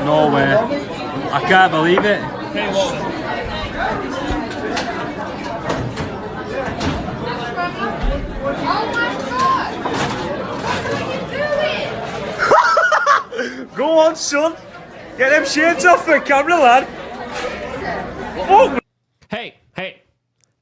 No way. I can't believe it. Go on, son. Get them shades off for camera, lad. Oh. Hey.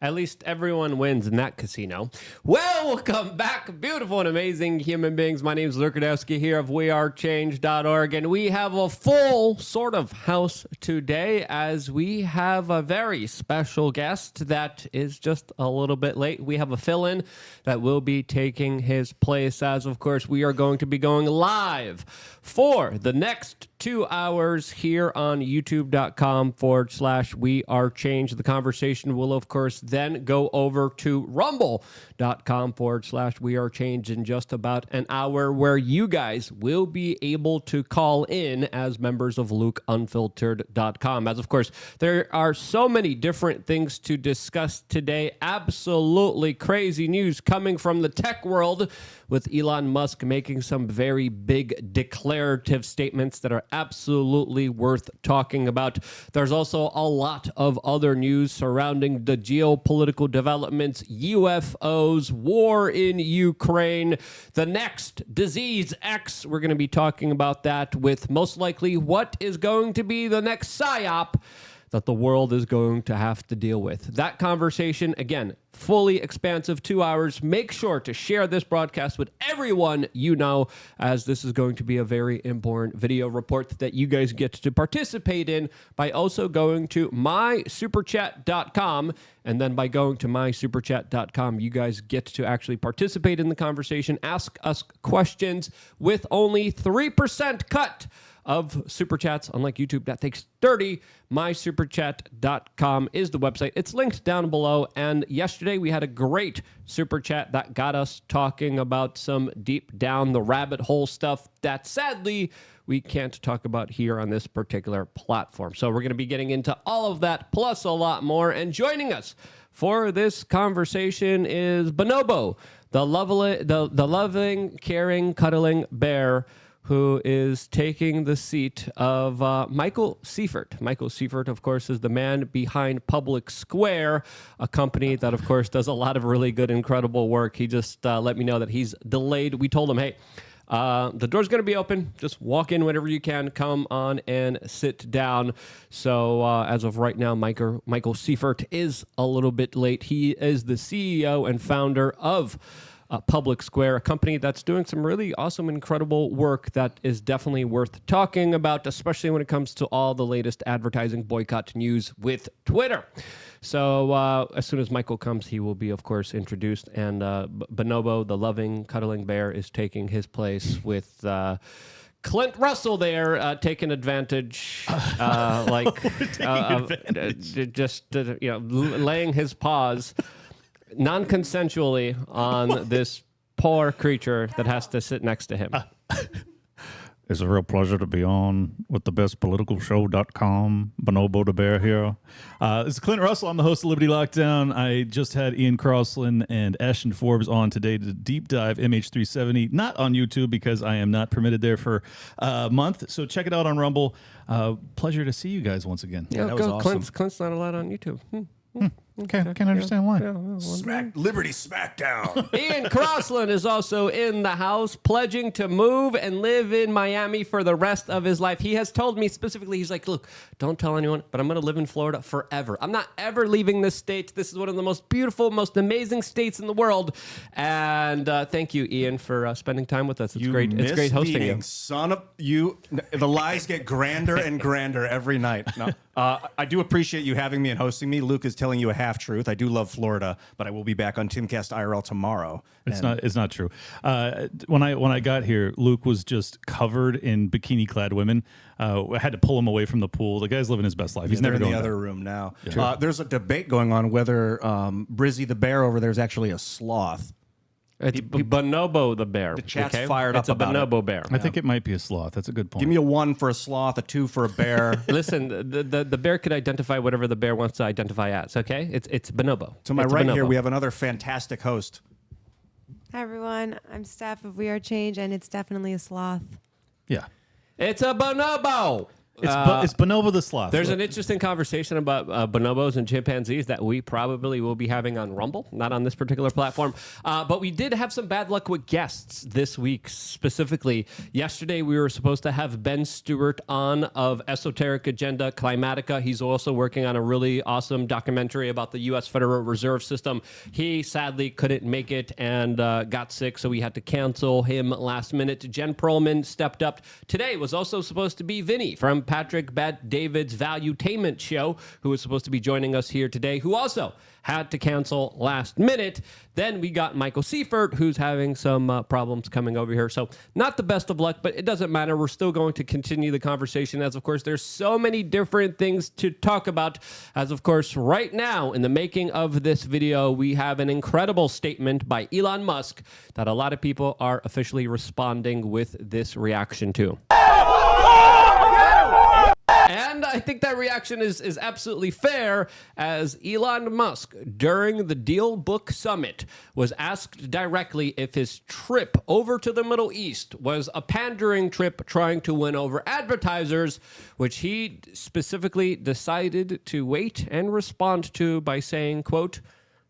At least everyone wins in that casino. Welcome back, beautiful and amazing human beings. My name is Luke Radowski here of wearechange.org, and we have a full sort of house today as we have a very special guest that is just a little bit late. We have a fill-in that will be taking his place as, of course, we are going to be going live for the next 2 hours here on youtube.com/wearechange. The conversation will, of course, then go over to rumble.com/wearechange in just about an hour, where you guys will be able to call in as members of LukeUnfiltered.com. As, of course, there are so many different things to discuss today. Absolutely crazy news coming from the tech world, with Elon Musk making some very big declarative statements that are absolutely worth talking about. There's also a lot of other news surrounding the geopolitical developments, UFOs, war in Ukraine, the next disease X. We're going to be talking about that with most likely what is going to be the next PSYOP that the world is going to have to deal with. That conversation, again, fully expansive 2 hours. Make sure to share this broadcast with everyone you know, as this is going to be a very important video report that you guys get to participate in by also going to mysuperchat.com. And then by going to mysuperchat.com, you guys get to actually participate in the conversation, ask us questions with only 3% cut of super chats. Unlike YouTube, that takes 30. mysuperchat.com is the website. It's linked down below. And yesterday we had a great super chat that got us talking about some deep down the rabbit hole stuff that sadly we can't talk about here on this particular platform. So we're going to be getting into all of that plus a lot more. And joining us for this conversation is Bonobo, the loving, caring, cuddling bear, who is taking the seat of Michael Seifert. Michael Seifert, of course, is the man behind Public Square, a company that, of course, does a lot of really good, incredible work. He just let me know that he's delayed. We told him, hey, the door's going to be open. Just walk in whenever you can. Come on and sit down. So as of right now, Michael Seifert is a little bit late. He is the CEO and founder of Public Square, a company that's doing some really awesome, incredible work that is definitely worth talking about, especially when it comes to all the latest advertising boycott news with Twitter. So as soon as Michael comes, he will be, of course, introduced. And Bonobo, the loving, cuddling bear, is taking his place with Clint Russell there, taking advantage, laying his paws non-consensually on this poor creature that has to sit next to him. It's a real pleasure to be on with the bestpoliticalshow.com. Bonobo the Bear here. This is Clint Russell. I'm the host of Liberty Lockdown. I just had Ian Crossland and Ashton Forbes on today to deep dive MH370, not on YouTube because I am not permitted there for a month. So check it out on Rumble. Pleasure to see you guys once again. Yeah, that was awesome. Clint's not allowed on YouTube. Okay, I can't understand why. Liberty Smackdown. Ian Crossland is also in the house, pledging to move and live in Miami for the rest of his life. He has told me specifically, he's like, look, don't tell anyone, but I'm going to live in Florida forever. I'm not ever leaving this state. This is one of the most beautiful, most amazing states in the world. And thank you, Ian, for spending time with us. It's great. It's great hosting you. Son of you. The lies get grander and grander every night. No, I do appreciate you having me and hosting me. Luke is telling you a half-truth. I do love Florida, but I will be back on Timcast IRL tomorrow. It's not true. When I got here, Luke was just covered in bikini-clad women. I had to pull him away from the pool. The guy's living his best life. He's never in going the other room now. Yeah. There's a debate going on whether Brizzy the bear over there is actually a sloth. It's Bonobo the bear. The chat's fired up It's a about Bonobo it. bear. I think it might be a sloth. That's a good point. Give me a 1 for a sloth, a 2 for a bear. Listen, the bear could identify whatever the bear wants to identify as, okay? It's Bonobo. To my right here, we have another fantastic host. Hi, everyone. I'm Steph of We Are Change, and it's definitely a sloth. Yeah. It's a Bonobo. It's Bonobo the Sloth. There's an interesting conversation about bonobos and chimpanzees that we probably will be having on Rumble, not on this particular platform. But we did have some bad luck with guests this week specifically. Yesterday, we were supposed to have Ben Stewart on of Esoteric Agenda Climatica. He's also working on a really awesome documentary about the U.S. Federal Reserve System. He sadly couldn't make it and got sick, so we had to cancel him last minute. Jen Perlman stepped up. Today was also supposed to be Vinny from Patrick Bet David's Valuetainment show, who was supposed to be joining us here today, who also had to cancel last minute. Then we got Michael Seifert, who's having some problems coming over here. So not the best of luck, but it doesn't matter. We're still going to continue the conversation as, of course, there's so many different things to talk about. As, of course, right now in the making of this video, we have an incredible statement by Elon Musk that a lot of people are officially responding with this reaction to. And I think that reaction is absolutely fair, as Elon Musk, during the Deal Book Summit, was asked directly if his trip over to the Middle East was a pandering trip trying to win over advertisers, which he specifically decided to wait and respond to by saying, quote,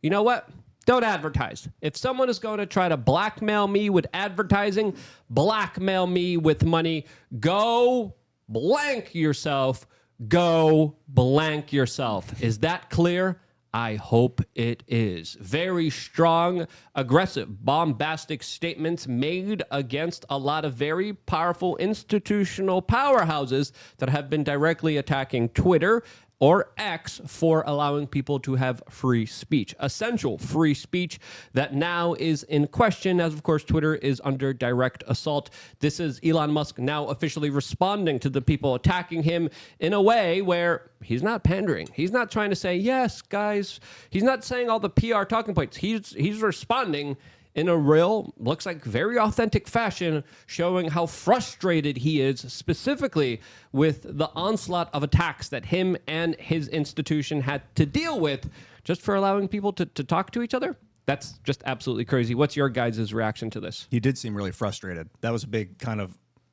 "You know what? Don't advertise. If someone is going to try to blackmail me with advertising, blackmail me with money, go blank yourself. Go blank yourself." Is that clear? I hope it is. Very strong, aggressive, bombastic statements made against a lot of very powerful institutional powerhouses that have been directly attacking Twitter or X for allowing people to have free speech, essential free speech that now is in question, as of course Twitter is under direct assault. This is Elon Musk now officially responding to the people attacking him in a way where he's not pandering. He's not trying to say, yes, guys. He's not saying all the PR talking points. He's responding in a real, looks like very authentic fashion, showing how frustrated he is specifically with the onslaught of attacks that him and his institution had to deal with just for allowing people to talk to each other. That's just absolutely crazy. What's your guys' reaction to this? He did seem really frustrated. That was a big kind of,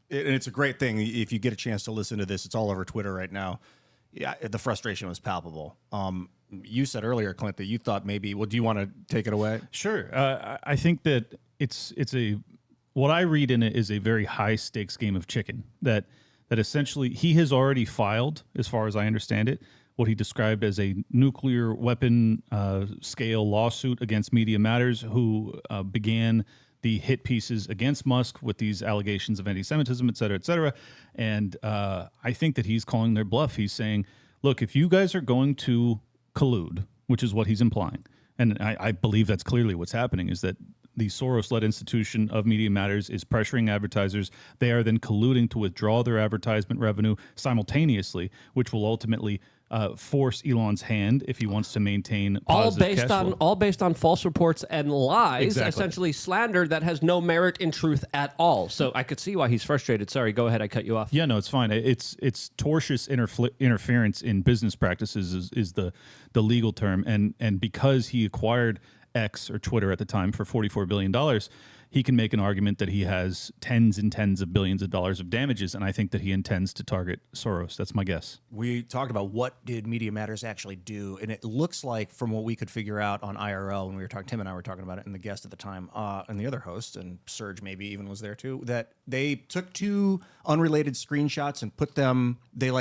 and it's a great thing. If you get a chance to listen to this, it's all over Twitter right now. Yeah, the frustration was palpable. You said earlier, Clint, that you thought maybe, well, do you want to take it away? Sure. I think that it's what I read in it is a very high stakes game of chicken that essentially he has already filed, as far as I understand it, what he described as a nuclear weapon scale lawsuit against Media Matters, who began the hit pieces against Musk with these allegations of anti-Semitism, et cetera, et cetera. And I think that he's calling their bluff. He's saying, look, if you guys are going to collude, which is what he's implying, and I believe that's clearly what's happening, is that the Soros-led institution of Media Matters is pressuring advertisers. They are then colluding to withdraw their advertisement revenue simultaneously, which will ultimately force Elon's hand if he wants to maintain positive cash flow. All based on false reports and lies, Exactly. Essentially slander that has no merit in truth at all. So I could see why he's frustrated. Sorry, go ahead. I cut you off. Yeah, no, it's fine. It's tortious interference in business practices is the legal term, and because he acquired X, or Twitter at the time, for $44 billion, he can make an argument that he has tens and tens of billions of dollars of damages, and I think that he intends to target Soros. That's my guess. We talked about what did Media Matters actually do, and it looks like, from what we could figure out on IRL when we were talking, Tim and I were talking about it, and the guest at the time, and the other host, and Serge maybe even was there too, that they took two unrelated screenshots and put them, they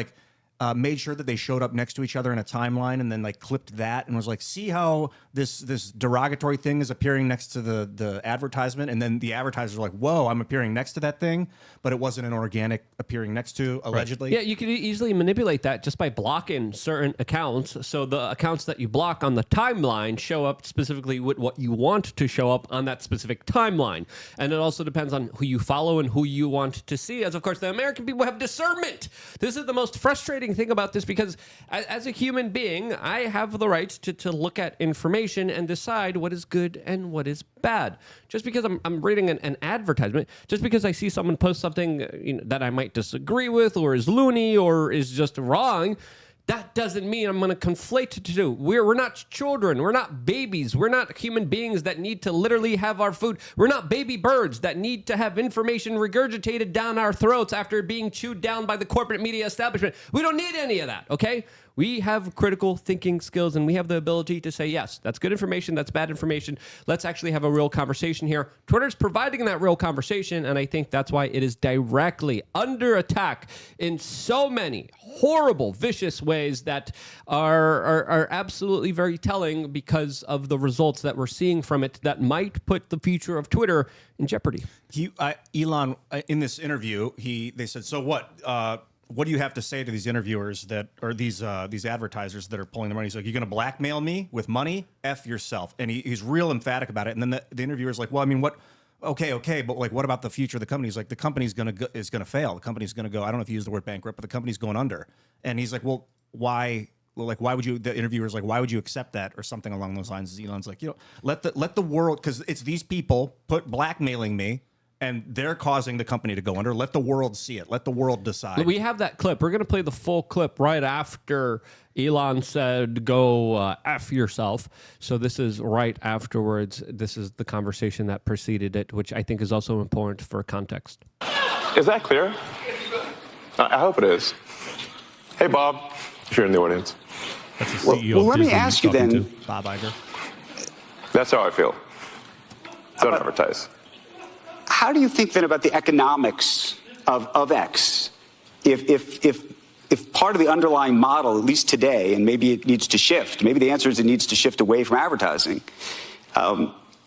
made sure that they showed up next to each other in a timeline, and then clipped that and was like, see how this derogatory thing is appearing next to the advertisement, and then the advertisers are like, whoa, I'm appearing next to that thing, but it wasn't an organic appearing next to, allegedly. Yeah, you could easily manipulate that just by blocking certain accounts. So the accounts that you block on the timeline show up specifically with what you want to show up on that specific timeline. And it also depends on who you follow and who you want to see, as of course the American people have discernment. This is the most frustrating thing about this, because as a human being, I have the right to look at information and decide what is good and what is bad. Just because I'm reading an advertisement, just because I see someone post something that I might disagree with, or is loony, or is just wrong, That doesn't mean I'm going to conflate the two. We're not children. We're not babies. We're not human beings that need to literally have our food. We're not baby birds that need to have information regurgitated down our throats after being chewed down by the corporate media establishment. We don't need any of that, okay? We have critical thinking skills, and we have the ability to say, yes, that's good information, that's bad information. Let's actually have a real conversation here. Twitter's providing that real conversation, and I think that's why it is directly under attack in so many horrible, vicious ways that are absolutely very telling because of the results that we're seeing from it that might put the future of Twitter in jeopardy. Elon, in this interview, they said, so what do you have to say to these interviewers these advertisers that are pulling the money? He's like, you're going to blackmail me with money? F yourself. And he's real emphatic about it. And then the interviewer's like, well, I mean, what? Okay, but like, what about the future of the company? He's like, the company's is going to fail. The company's going to go. I don't know if you use the word bankrupt, but the company's going under. And he's like, well, why? Well, like, why would you? The interviewer's like, why would you accept that, or something along those lines? Elon's like, let the world, because it's these people blackmailing me. And they're causing the company to go under. Let the world see it. Let the world decide. We have that clip. We're going to play the full clip right after Elon said, go F yourself. So this is right afterwards. This is the conversation that preceded it, which I think is also important for context. Is that clear? I hope it is. Hey, Bob, if you're in the audience. That's the CEO well, of let me Disney ask you talking then. to. Bob Iger. That's how I feel. Don't advertise. How do you think then about the economics of X? If part of the underlying model, at least today, and maybe it needs to shift, maybe the answer is it needs to shift away from advertising.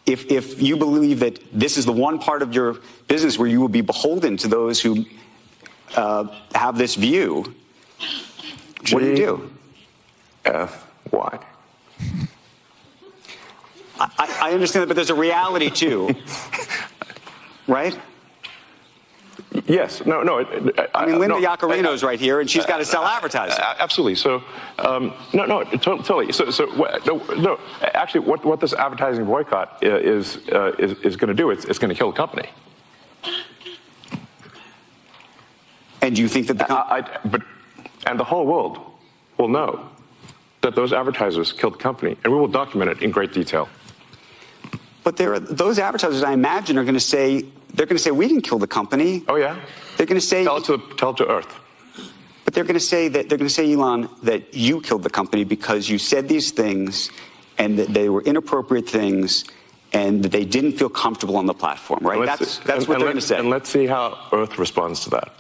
If you believe that this is the one part of your business where you will be beholden to those who have this view, what do you do? F-Y. I understand that, but there's a reality too. Right? Yes. No. I mean, Linda Yaccarino's right here, and she's got to sell advertising. Absolutely. So, totally. No. Actually, what this advertising boycott is going to do, it's going to kill the company. And do you think that and the whole world will know that those advertisers killed the company, and we will document it in great detail. But those advertisers, I imagine, are going to say, we didn't kill the company. Oh yeah. They're going to say, tell it to Earth. But they're going to say, Elon, that you killed the company because you said these things, and that they were inappropriate things, and that they didn't feel comfortable on the platform. Right? That's what they're going to say. And let's see how Earth responds to that.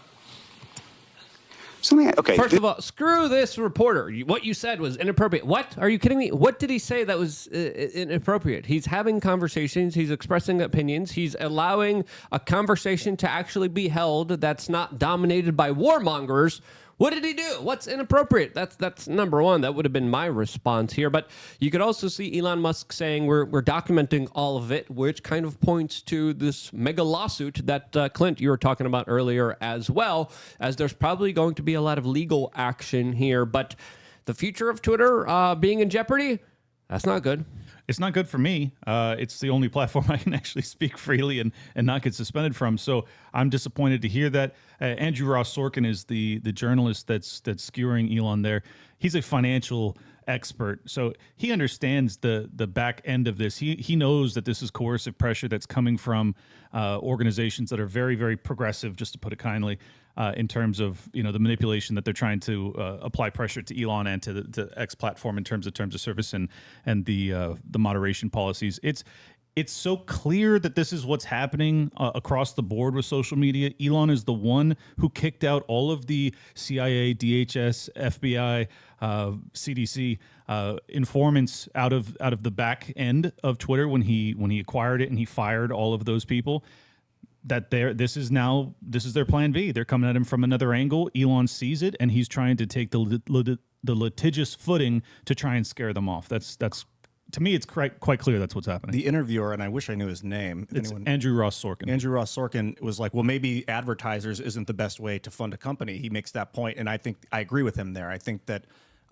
Okay. First of all, screw this reporter. What you said was inappropriate. What? Are you kidding me? What did he say that was inappropriate? He's having conversations. He's expressing opinions. He's allowing a conversation to actually be held that's not dominated by warmongers. What did he do? What's inappropriate? That's number one. That would have been my response here. But you could also see Elon Musk saying we're documenting all of it, which kind of points to this mega lawsuit that Clint, you were talking about earlier as well, as there's probably going to be a lot of legal action here. But the future of Twitter being in jeopardy, that's not good. It's not good for me. It's the only platform I can actually speak freely and not get suspended from. So I'm disappointed to hear that. Andrew Ross Sorkin is the journalist that's skewering Elon there. He's a financial expert, so he understands the back end of this. He knows that this is coercive pressure that's coming from organizations that are very, very progressive, just to put it kindly, in terms of the manipulation that they're trying to apply pressure to Elon and to the X platform in terms of service and the moderation policies. It's so clear that this is what's happening across the board with social media. Elon is the one who kicked out all of the CIA, DHS, FBI, CDC informants out of the back end of Twitter when he acquired it, and he fired all of those people. This is their plan B. They're coming at him from another angle. Elon sees it, and he's trying to take the litigious footing to try and scare them off. That's to me, it's quite clear that's what's happening. The interviewer, and I wish I knew his name. It's Andrew Ross Sorkin. Andrew Ross Sorkin was like, well, maybe advertisers isn't the best way to fund a company. He makes that point, and I think I agree with him there. I think that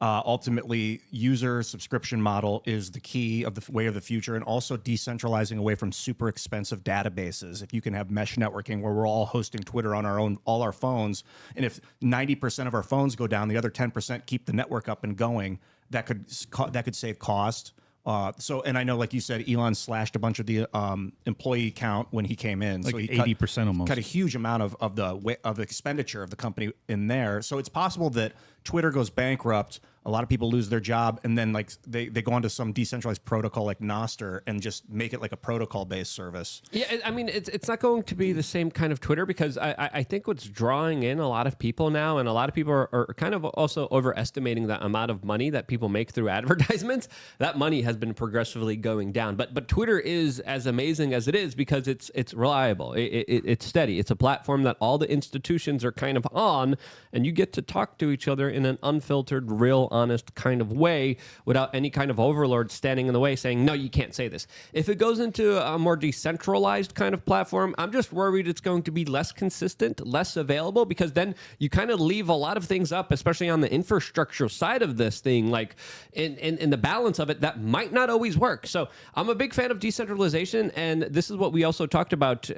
Ultimately, user subscription model is the key of the way of the future, and also decentralizing away from super expensive databases. If you can have mesh networking where we're all hosting Twitter on all our phones, and if 90% of our phones go down, the other 10% keep the network up and going, that could save cost. And I know, like you said, Elon slashed a bunch of the employee count when he came in. Like so he 80% almost. Cut a huge amount of the expenditure of the company in there. So it's possible that Twitter goes bankrupt, a lot of people lose their job, and then like they go onto some decentralized protocol like Nostr and just make it like a protocol-based service. Yeah, I mean, it's not going to be the same kind of Twitter, because I think what's drawing in a lot of people now, and a lot of people are kind of also overestimating the amount of money that people make through advertisements. That money has been progressively going down. But Twitter is as amazing as it is because it's reliable. It's steady. It's a platform that all the institutions are kind of on, and you get to talk to each other in an unfiltered, real, honest kind of way without any kind of overlord standing in the way saying, no, you can't say this. If it goes into a more decentralized kind of platform, I'm just worried it's going to be less consistent, less available, because then you kind of leave a lot of things up, especially on the infrastructure side of this thing, like in the balance of it, that might not always work. So I'm a big fan of decentralization, and this is what we also talked about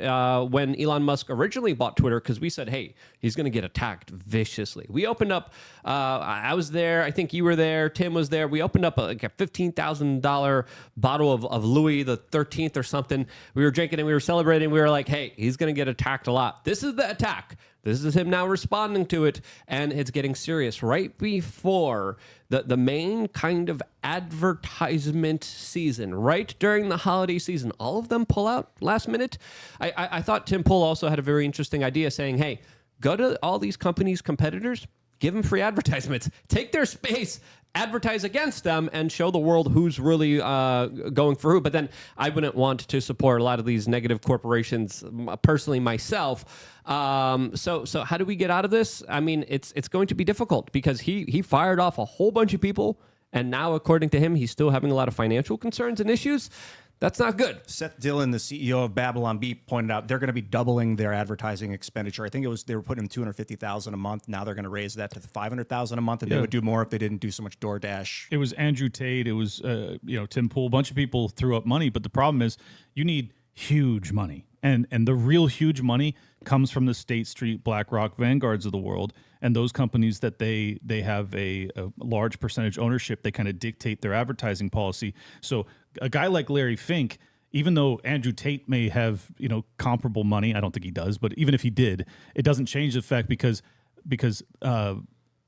when Elon Musk originally bought Twitter, because we said, hey, he's going to get attacked viciously. We opened up, I was there, I think you were there, Tim was there. We opened up like a $15,000 bottle of Louis the 13th or something. We were drinking and we were celebrating. We were like, hey, he's going to get attacked a lot. This is the attack. This is him now responding to it, and it's getting serious right before the main kind of advertisement season, right during the holiday season. All of them pull out last minute. I thought Tim Pool also had a very interesting idea saying, hey, go to all these companies' competitors, give them free advertisements, take their space, advertise against them, and show the world who's really going for who. But then I wouldn't want to support a lot of these negative corporations personally myself. So how do we get out of this? I mean, it's going to be difficult because he fired off a whole bunch of people, and now, according to him, he's still having a lot of financial concerns and issues. That's not good. Seth Dillon, the CEO of Babylon Bee, pointed out they're going to be doubling their advertising expenditure. I think they were putting in $250,000 a month. Now they're going to raise that to $500,000 a month, and they would do more if they didn't do so much DoorDash. It was Andrew Tate. It was Tim Pool. A bunch of people threw up money, but the problem is you need huge money, and the real huge money comes from the State Street, BlackRock, Vanguards of the world, and those companies that they have a large percentage ownership. They kind of dictate their advertising policy. So a guy like Larry Fink, even though Andrew Tate may have comparable money, I don't think he does, but even if he did, it doesn't change the fact because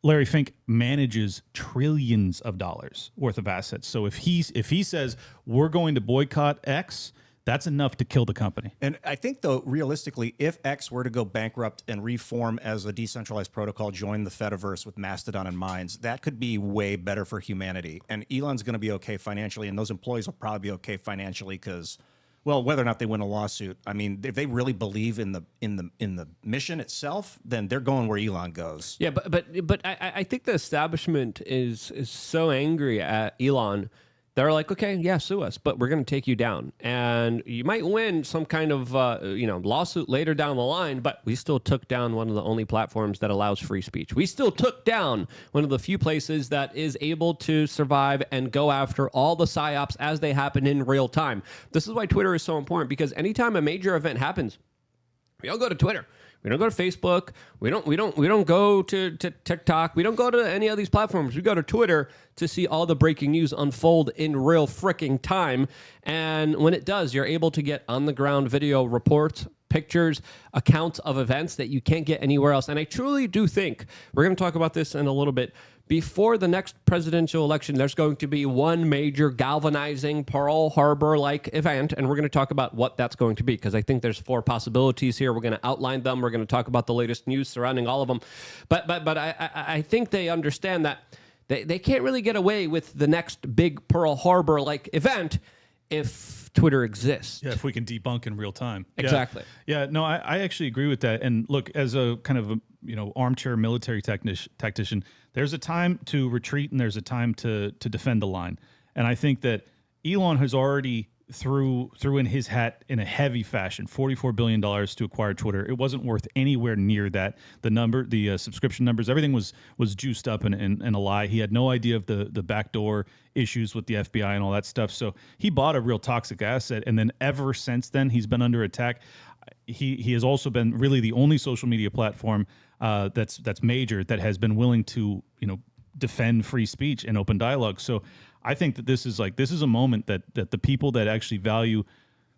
Larry Fink manages trillions of dollars worth of assets. So if he says we're going to boycott X, that's enough to kill the company. And I think, though, realistically, if X were to go bankrupt and reform as a decentralized protocol, join the Fediverse with Mastodon and Minds, that could be way better for humanity. And Elon's going to be okay financially, and those employees will probably be okay financially because, well, whether or not they win a lawsuit, I mean, if they really believe in the mission itself, then they're going where Elon goes. Yeah, but I think the establishment is so angry at Elon. They're like, okay, yeah, sue us, but we're going to take you down. And you might win some kind of lawsuit later down the line, but we still took down one of the only platforms that allows free speech. We still took down one of the few places that is able to survive and go after all the psyops as they happen in real time. This is why Twitter is so important, because anytime a major event happens, we all go to Twitter. We don't go to Facebook. We don't go to TikTok. We don't go to any of these platforms. We go to Twitter to see all the breaking news unfold in real freaking time. And when it does, you're able to get on the ground video reports, pictures, accounts of events that you can't get anywhere else. And I truly do think, we're going to talk about this in a little bit, before the next presidential election, there's going to be one major galvanizing Pearl Harbor-like event, and we're going to talk about what that's going to be, because I think there's 4 possibilities here. We're going to outline them. We're going to talk about the latest news surrounding all of them. But I think they understand that they can't really get away with the next big Pearl Harbor-like event if Twitter exists. Yeah, if we can debunk in real time. Exactly. Yeah, no, I actually agree with that. And look, as a kind of armchair military tactician, there's a time to retreat and there's a time to defend the line. And I think that Elon has already threw in his hat in a heavy fashion, $44 billion to acquire Twitter. It wasn't worth anywhere near that. The subscription numbers, everything was juiced up and a lie. He had no idea of the backdoor issues with the FBI and all that stuff. So he bought a real toxic asset, and then ever since then, he's been under attack. He has also been really the only social media platform that's major that has been willing to defend free speech and open dialogue. So I think that this is a moment that the people that actually value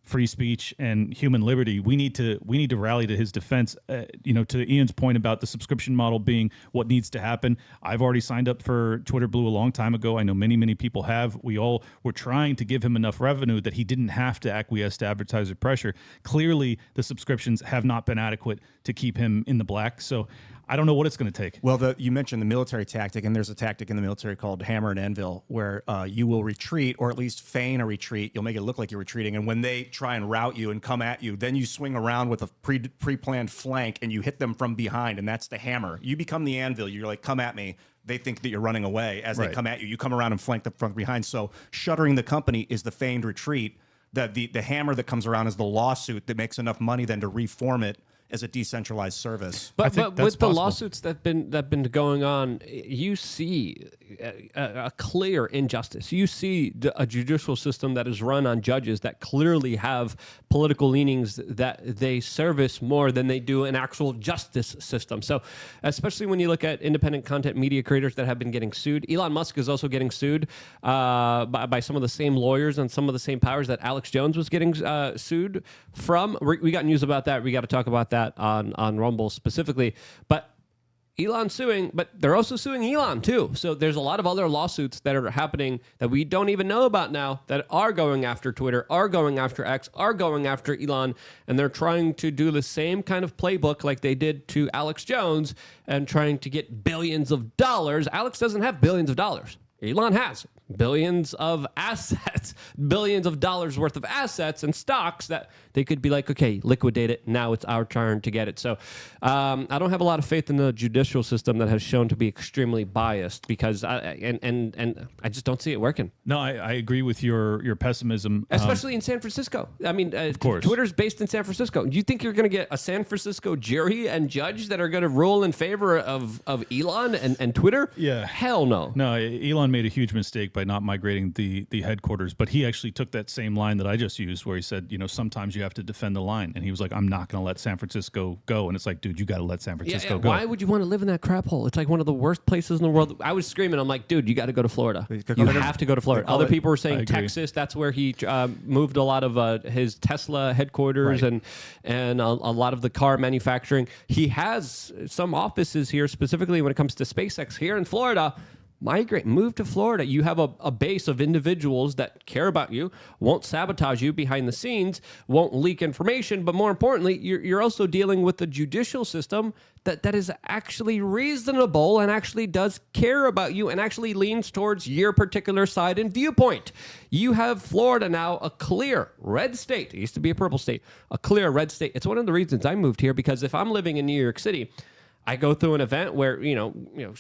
free speech and human liberty, we need to rally to his defense. To Ian's point about the subscription model being what needs to happen. I've already signed up for Twitter Blue a long time ago. I know many people have. We all were trying to give him enough revenue that he didn't have to acquiesce to advertiser pressure. Clearly, the subscriptions have not been adequate to keep him in the black. So I don't know what it's going to take. Well, you mentioned the military tactic, and there's a tactic in the military called hammer and anvil, where you will retreat, or at least feign a retreat. You'll make it look like you're retreating, and when they try and rout you and come at you, then you swing around with a pre-planned flank, and you hit them from behind, and that's the hammer. You become the anvil. You're like, come at me. They think that you're running away. As they come at you, you come around and flank them from behind. So shuttering the company is the feigned retreat. The hammer that comes around is the lawsuit that makes enough money then to reform it as a decentralized service. But with the lawsuits that been going on, you see a clear injustice. You see a judicial system that is run on judges that clearly have political leanings that they service more than they do an actual justice system. So especially when you look at independent content media creators that have been getting sued, Elon Musk is also getting sued by some of the same lawyers and some of the same powers that Alex Jones was getting sued from. We got news about that. We got to talk about that on Rumble specifically. But Elon's suing, but they're also suing Elon too. So there's a lot of other lawsuits that are happening that we don't even know about now that are going after Twitter, are going after X, are going after Elon, and they're trying to do the same kind of playbook like they did to Alex Jones and trying to get billions of dollars. Alex doesn't have billions of dollars. Elon has billions of assets, billions of dollars worth of assets and stocks that they could be like, okay, liquidate it. Now it's our turn to get it. So I don't have a lot of faith in the judicial system that has shown to be extremely biased because I just don't see it working. No, I agree with your pessimism. Especially in San Francisco. I mean, of course. Twitter's based in San Francisco. Do you think you're going to get a San Francisco jury and judge that are going to rule in favor of Elon and Twitter? Yeah. Hell no. No, Elon made a huge mistake by not migrating the headquarters, but he actually took that same line that I just used where he said, sometimes you have to defend the line. And he was like, I'm not going to let San Francisco go. And it's like, dude, you got to let San Francisco go. Why would you want to live in that crap hole? It's like one of the worst places in the world. I was screaming. I'm like, dude, you got to go to Florida. You have to go to Florida. Other people were saying Texas. That's where he moved a lot of his Tesla headquarters and a lot of the car manufacturing. He has some offices here, specifically when it comes to SpaceX here in Florida. Migrate, move to Florida. You have a base of individuals that care about you, won't sabotage you behind the scenes, won't leak information, but more importantly, you're also dealing with the judicial system that is actually reasonable and actually does care about you and actually leans towards your particular side and viewpoint. You have Florida now, a clear red state. It used to be a purple state, a clear red state. It's one of the reasons I moved here, because if I'm living in New York City, I go through an event where,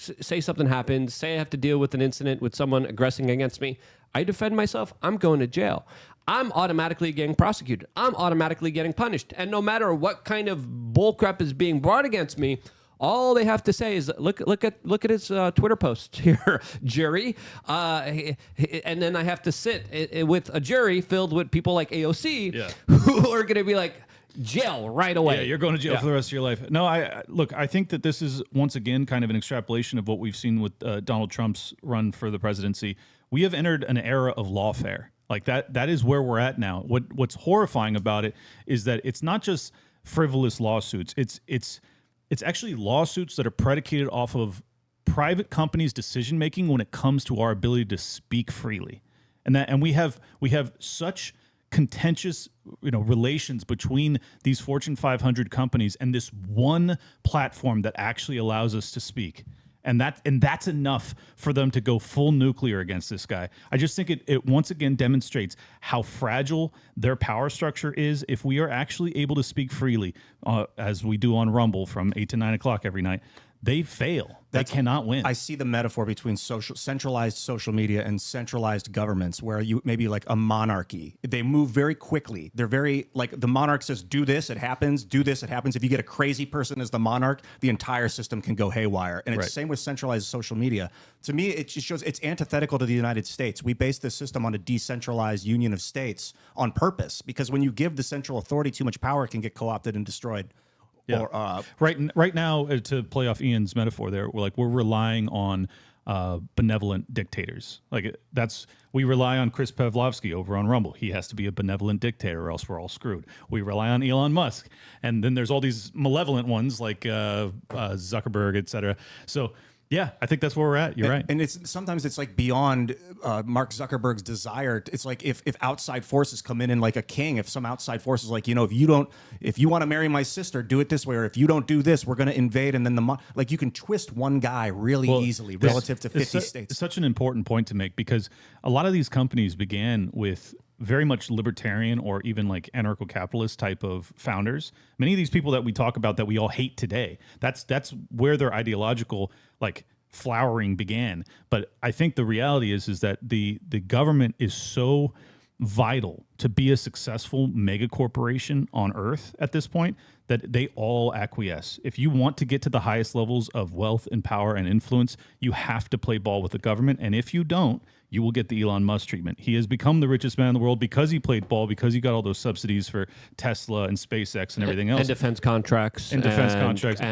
say something happens, say I have to deal with an incident with someone aggressing against me. I defend myself. I'm going to jail. I'm automatically getting prosecuted. I'm automatically getting punished. And no matter what kind of bullcrap is being brought against me, all they have to say is look at his Twitter post here, jury, and then I have to sit with a jury filled with people like AOC who are going to be like, jail right away. Yeah, you're going to jail for the rest of your life. No, I think that this is once again kind of an extrapolation of what we've seen with Donald Trump's run for the presidency. We have entered an era of lawfare. Like that is where we're at now. What's horrifying about it is that it's not just frivolous lawsuits. It's actually lawsuits that are predicated off of private companies' decision making when it comes to our ability to speak freely. And we have such contentious relations between these Fortune 500 companies and this one platform that actually allows us to speak. And that's enough for them to go full nuclear against this guy. I just think it once again demonstrates how fragile their power structure is. If we are actually able to speak freely, as we do on Rumble from 8 to 9 o'clock every night, they fail. They cannot win. I see the metaphor between centralized social media and centralized governments, where you maybe like a monarchy. They move very quickly. They're very like the monarch says, "Do this, it happens. Do this, it happens." If you get a crazy person as the monarch, the entire system can go haywire. And it's the same with centralized social media. To me, it just shows it's antithetical to the United States. We base this system on a decentralized union of states on purpose, because when you give the central authority too much power, it can get co-opted and destroyed. Yeah. Or, right now, to play off Ian's metaphor there, we're relying on benevolent dictators. We rely on Chris Pavlovsky over on Rumble. He has to be a benevolent dictator, or else we're all screwed. We rely on Elon Musk, and then there's all these malevolent ones like Zuckerberg, etc. So. Yeah, I think that's where we're at. You're right. And sometimes it's like beyond Mark Zuckerberg's desire. It's like if outside forces come in and like a king, if some outside force is like, if you want to marry my sister, do it this way, or if you don't do this, we're going to invade. And then you can twist one guy really easily relative to 50 states. It's such an important point to make, because a lot of these companies began with very much libertarian or even like anarcho-capitalist type of founders. Many of these people that we talk about that we all hate today, that's where their ideological like flowering began. But I think the reality is that the government is so vital to be a successful mega corporation on Earth at this point that they all acquiesce. If you want to get to the highest levels of wealth and power and influence, you have to play ball with the government. And if you don't, you will get the Elon Musk treatment. He has become the richest man in the world because he played ball, because he got all those subsidies for Tesla and SpaceX and everything else. And defense contracts. A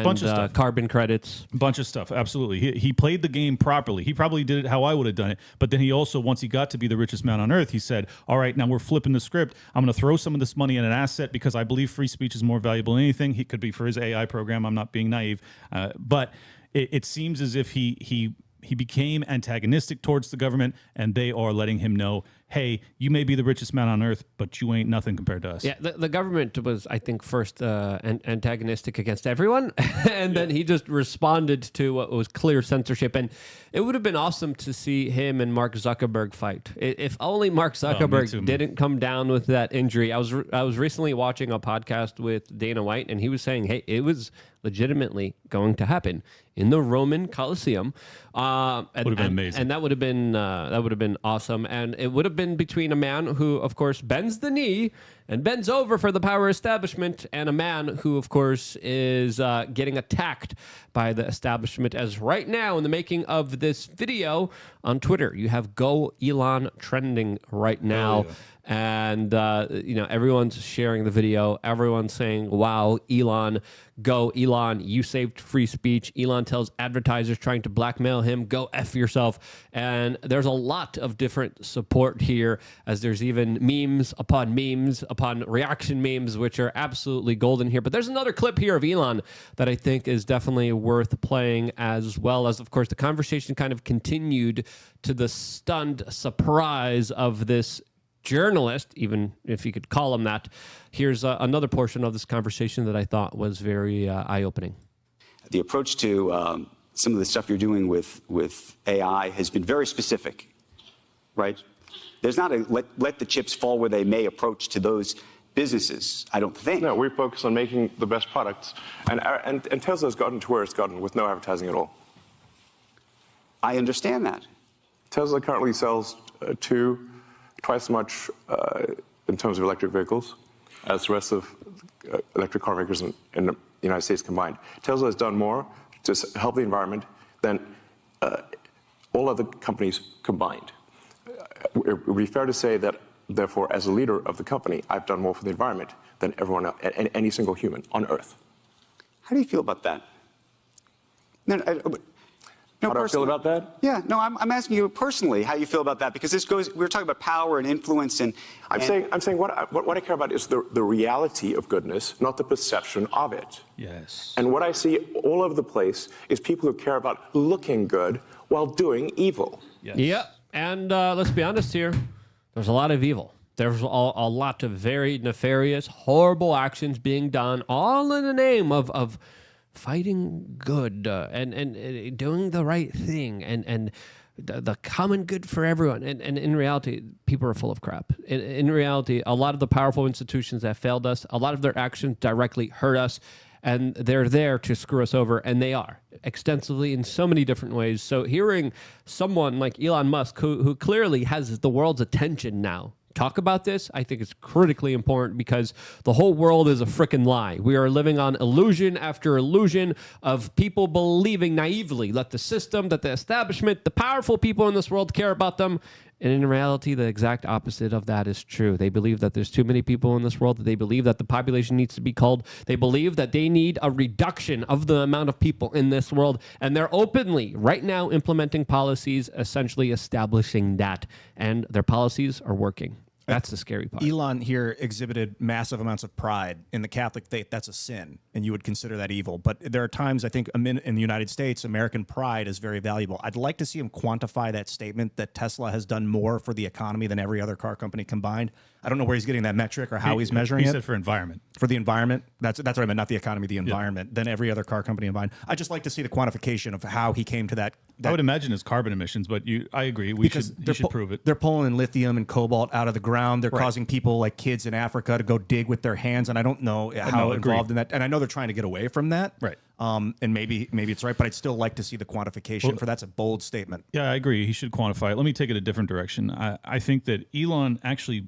bunch of stuff. Carbon credits. A bunch of stuff, absolutely. He played the game properly. He probably did it how I would have done it. But then he also, once he got to be the richest man on Earth, he said, all right, now we're flipping the script. I'm going to throw some of this money in an asset because I believe free speech is more valuable than anything. He could be for his AI program. I'm not being naive. But it seems as if he became antagonistic towards the government, and they are letting him know, hey, you may be the richest man on Earth, but you ain't nothing compared to us. Yeah, the government was, I think, first antagonistic against everyone, and then he just responded to what was clear censorship. And it would have been awesome to see him and Mark Zuckerberg fight. If only Mark Zuckerberg didn't come down with that injury. I was recently watching a podcast with Dana White, and he was saying, hey, it was legitimately going to happen in the Roman Colosseum. Would have been amazing. And that would have been awesome. And it would have been between a man who, of course, bends the knee and bends over for the power establishment, and a man who, of course, is getting attacked by the establishment. As right now, in the making of this video on Twitter, you have Go Elon trending right now. Oh, yeah. And, everyone's sharing the video. Everyone's saying, wow, Elon, go Elon, you saved free speech. Elon tells advertisers trying to blackmail him, go F yourself. And there's a lot of different support here, as there's even memes upon reaction memes, which are absolutely golden here. But there's another clip here of Elon that I think is definitely worth playing, as well as, of course, the conversation kind of continued to the stunned surprise of this journalist, even if you could call him that. Here's another portion of this conversation that I thought was very eye-opening. The approach to some of the stuff you're doing with AI has been very specific, right? There's not a let the chips fall where they may approach to those businesses, I don't think. No, we focus on making the best products. And Tesla's gotten to where it's gotten with no advertising at all. I understand that. Tesla currently sells twice as much in terms of electric vehicles as the rest of electric car makers in the United States combined. Tesla has done more to help the environment than all other companies combined. It would be fair to say that, therefore, as a leader of the company, I've done more for the environment than everyone else, any single human on Earth. How do you feel about that? How do I feel about that? Yeah, no, I'm asking you personally how you feel about that, because we're talking about power and influence, and I'm saying what I care about is the reality of goodness, not the perception of it. Yes. And what I see all over the place is people who care about looking good while doing evil. Yes. Yep. And let's be honest here, there's a lot of evil. There's a lot of very nefarious, horrible actions being done, all in the name of fighting good and doing the right thing and the common good for everyone. And in reality, people are full of crap. In reality, a lot of the powerful institutions that failed us, a lot of their actions directly hurt us. and they're there to screw us over, and they are extensively in so many different ways. So hearing someone like Elon Musk, who clearly has the world's attention now, talk about this, I think it's critically important, because the whole world is a freaking lie. We are living on illusion after illusion of people believing naively that the system, that the establishment, the powerful people in this world care about them. And in reality, the exact opposite of that is true. They believe that there's too many people in this world. They believe that the population needs to be culled. They believe that they need a reduction of the amount of people in this world. And they're openly, right now, implementing policies, essentially establishing that. And their policies are working. That's the scary part. Elon here exhibited massive amounts of pride in the Catholic faith. That's a sin, and you would consider that evil. But there are times, I think, in the United States, American pride is very valuable. I'd like to see him quantify that statement that Tesla has done more for the economy than every other car company combined. I don't know where he's getting that metric or how he's measuring He it. said for environment. For the environment. That's what I meant, not the economy, the environment, than every other car company combined. I'd just like to see the quantification of how he came to that. I would imagine it's carbon emissions, but I agree. He should prove it. They're pulling lithium and cobalt out of the ground. They're causing people like kids in Africa to go dig with their hands, and I don't know how involved in that. And I know they're trying to get away from that. Right. And maybe it's right, but I'd still like to see the quantification for that's a bold statement. Yeah, I agree. He should quantify it. Let me take it a different direction. I think that Elon actually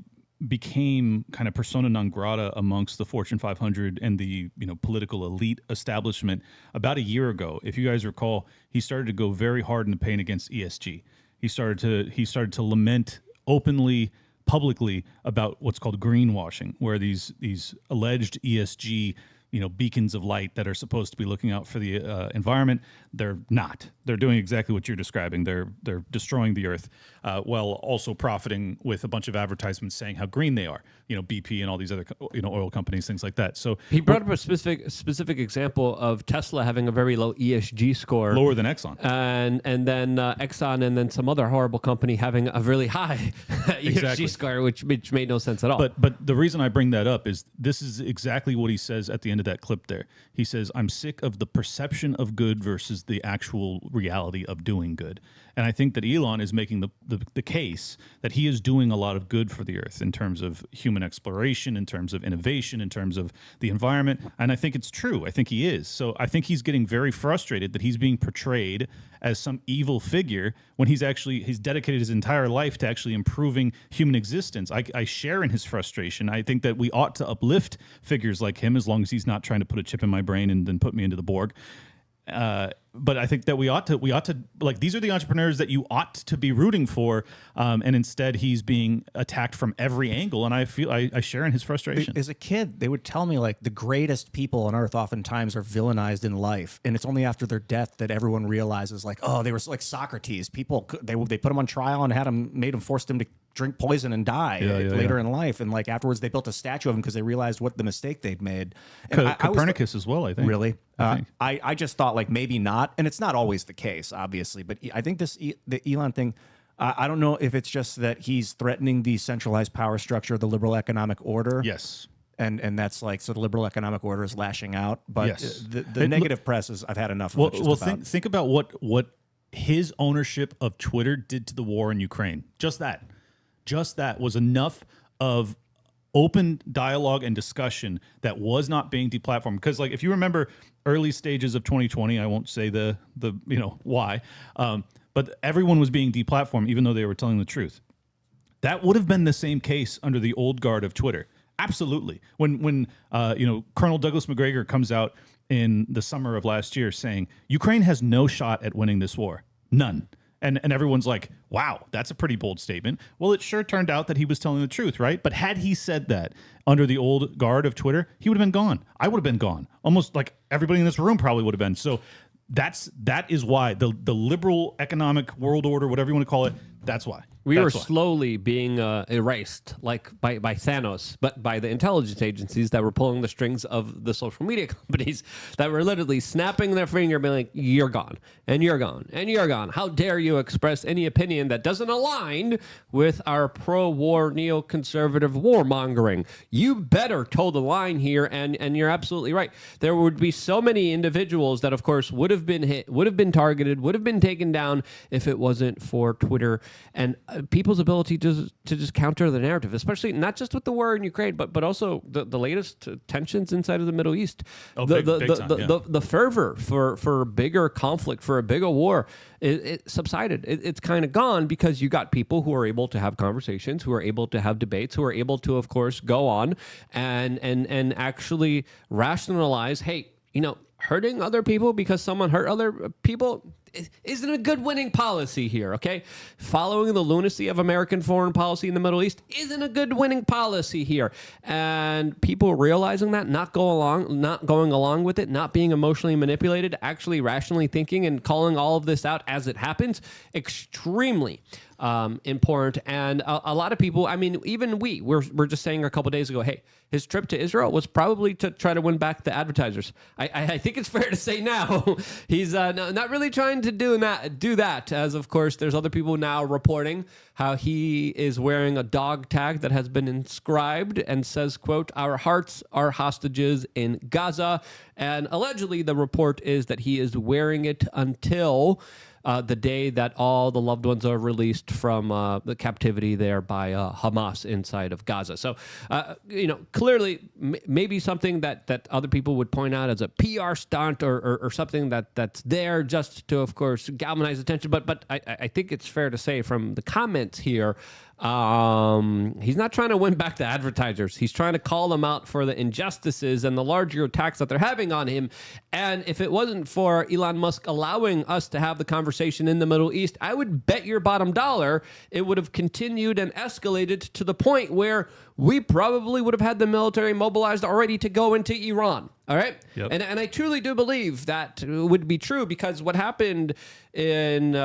became kind of persona non grata amongst the Fortune 500 and the political elite establishment about a year ago. If you guys recall, he started to go very hard in the paint against ESG. He started to lament openly, publicly, about what's called greenwashing, where these alleged ESG beacons of light that are supposed to be looking out for the environment, they're not. They're doing exactly what you're describing. They're destroying the earth while also profiting with a bunch of advertisements saying how green they are. BP and all these other oil companies, things like that. So he brought up a specific example of Tesla having a very low ESG score, lower than Exxon, and then Exxon, and then some other horrible company having a really high ESG score, which made no sense at all. But the reason I bring that up is this is exactly what he says at the end of that clip there. He says, I'm sick of the perception of good versus the actual reality of doing good. And I think that Elon is making the case that he is doing a lot of good for the earth in terms of human exploration, in terms of innovation, in terms of the environment. And I think it's true. I think he is. So I think he's getting very frustrated that he's being portrayed as some evil figure when he's dedicated his entire life to actually improving human existence. I share in his frustration. I think that we ought to uplift figures like him, as long as he's not trying to put a chip in my brain and then put me into the Borg. But I think that we ought to like, these are the entrepreneurs that you ought to be rooting for, and instead he's being attacked from every angle, and I feel I share in his frustration. As a kid, they would tell me like the greatest people on earth oftentimes are villainized in life, and it's only after their death that everyone realizes like, oh, they were like Socrates. People they put him on trial and forced him to drink poison and die later in life, and like afterwards they built a statue of him because they realized what the mistake they'd made. And Copernicus as well, I think. Really? I just thought like maybe not, and it's not always the case, obviously. But I think the Elon thing, I don't know if it's just that he's threatening the centralized power structure of the liberal economic order. Yes. And that's like, so the liberal economic order is lashing out. But yes. the negative press is, I've had enough of it. Well, think about what his ownership of Twitter did to the war in Ukraine. Just that was enough of open dialogue and discussion that was not being deplatformed. Because like, if you remember early stages of 2020, I won't say the why, but everyone was being deplatformed even though they were telling the truth. That would have been the same case under the old guard of Twitter. Absolutely. When Colonel Douglas McGregor comes out in the summer of last year saying Ukraine has no shot at winning this war. None. And everyone's like, wow, that's a pretty bold statement. Well, it sure turned out that he was telling the truth, right? But had he said that under the old guard of Twitter, he would have been gone. I would have been gone. Almost like everybody in this room probably would have been. So that is why the liberal economic world order, whatever you want to call it, that's why. We were slowly being erased, like by Thanos, but by the intelligence agencies that were pulling the strings of the social media companies that were literally snapping their finger and being like, you're gone, and you're gone, and you're gone. How dare you express any opinion that doesn't align with our pro-war, neoconservative warmongering? You better toe the line here, and you're absolutely right. There would be so many individuals that, of course, would have been hit, would have been targeted, would have been taken down if it wasn't for Twitter and people's ability to just counter the narrative, especially not just with the war in Ukraine, but also the latest tensions inside of the Middle East. The fervor for bigger conflict, for a bigger war, it subsided. It's kind of gone because you got people who are able to have conversations, who are able to have debates, who are able to, of course, go on and actually rationalize, hey, hurting other people because someone hurt other people isn't a good winning policy here, okay? Following the lunacy of American foreign policy in the Middle East isn't a good winning policy here. And people realizing that, not going along with it, not being emotionally manipulated, actually rationally thinking and calling all of this out as it happens, extremely important. And a lot of people, I mean, even we're just saying a couple days ago, hey, his trip to Israel was probably to try to win back the advertisers. I think it's fair to say now he's not really trying to do that, as of course there's other people now reporting how he is wearing a dog tag that has been inscribed and says, quote, "Our hearts are hostages in Gaza." And allegedly the report is that he is wearing it until the day that all the loved ones are released from the captivity there by Hamas inside of Gaza. So, clearly maybe something that other people would point out as a PR stunt or something that's there just to, of course, galvanize attention. But I think it's fair to say from the comments here, he's not trying to win back the advertisers. He's trying to call them out for the injustices and the larger attacks that they're having on him. And if it wasn't for Elon Musk allowing us to have the conversation in the Middle East, I would bet your bottom dollar it would have continued and escalated to the point where we probably would have had the military mobilized already to go into Iran. All right? Yep. And I truly do believe that would be true, because what happened in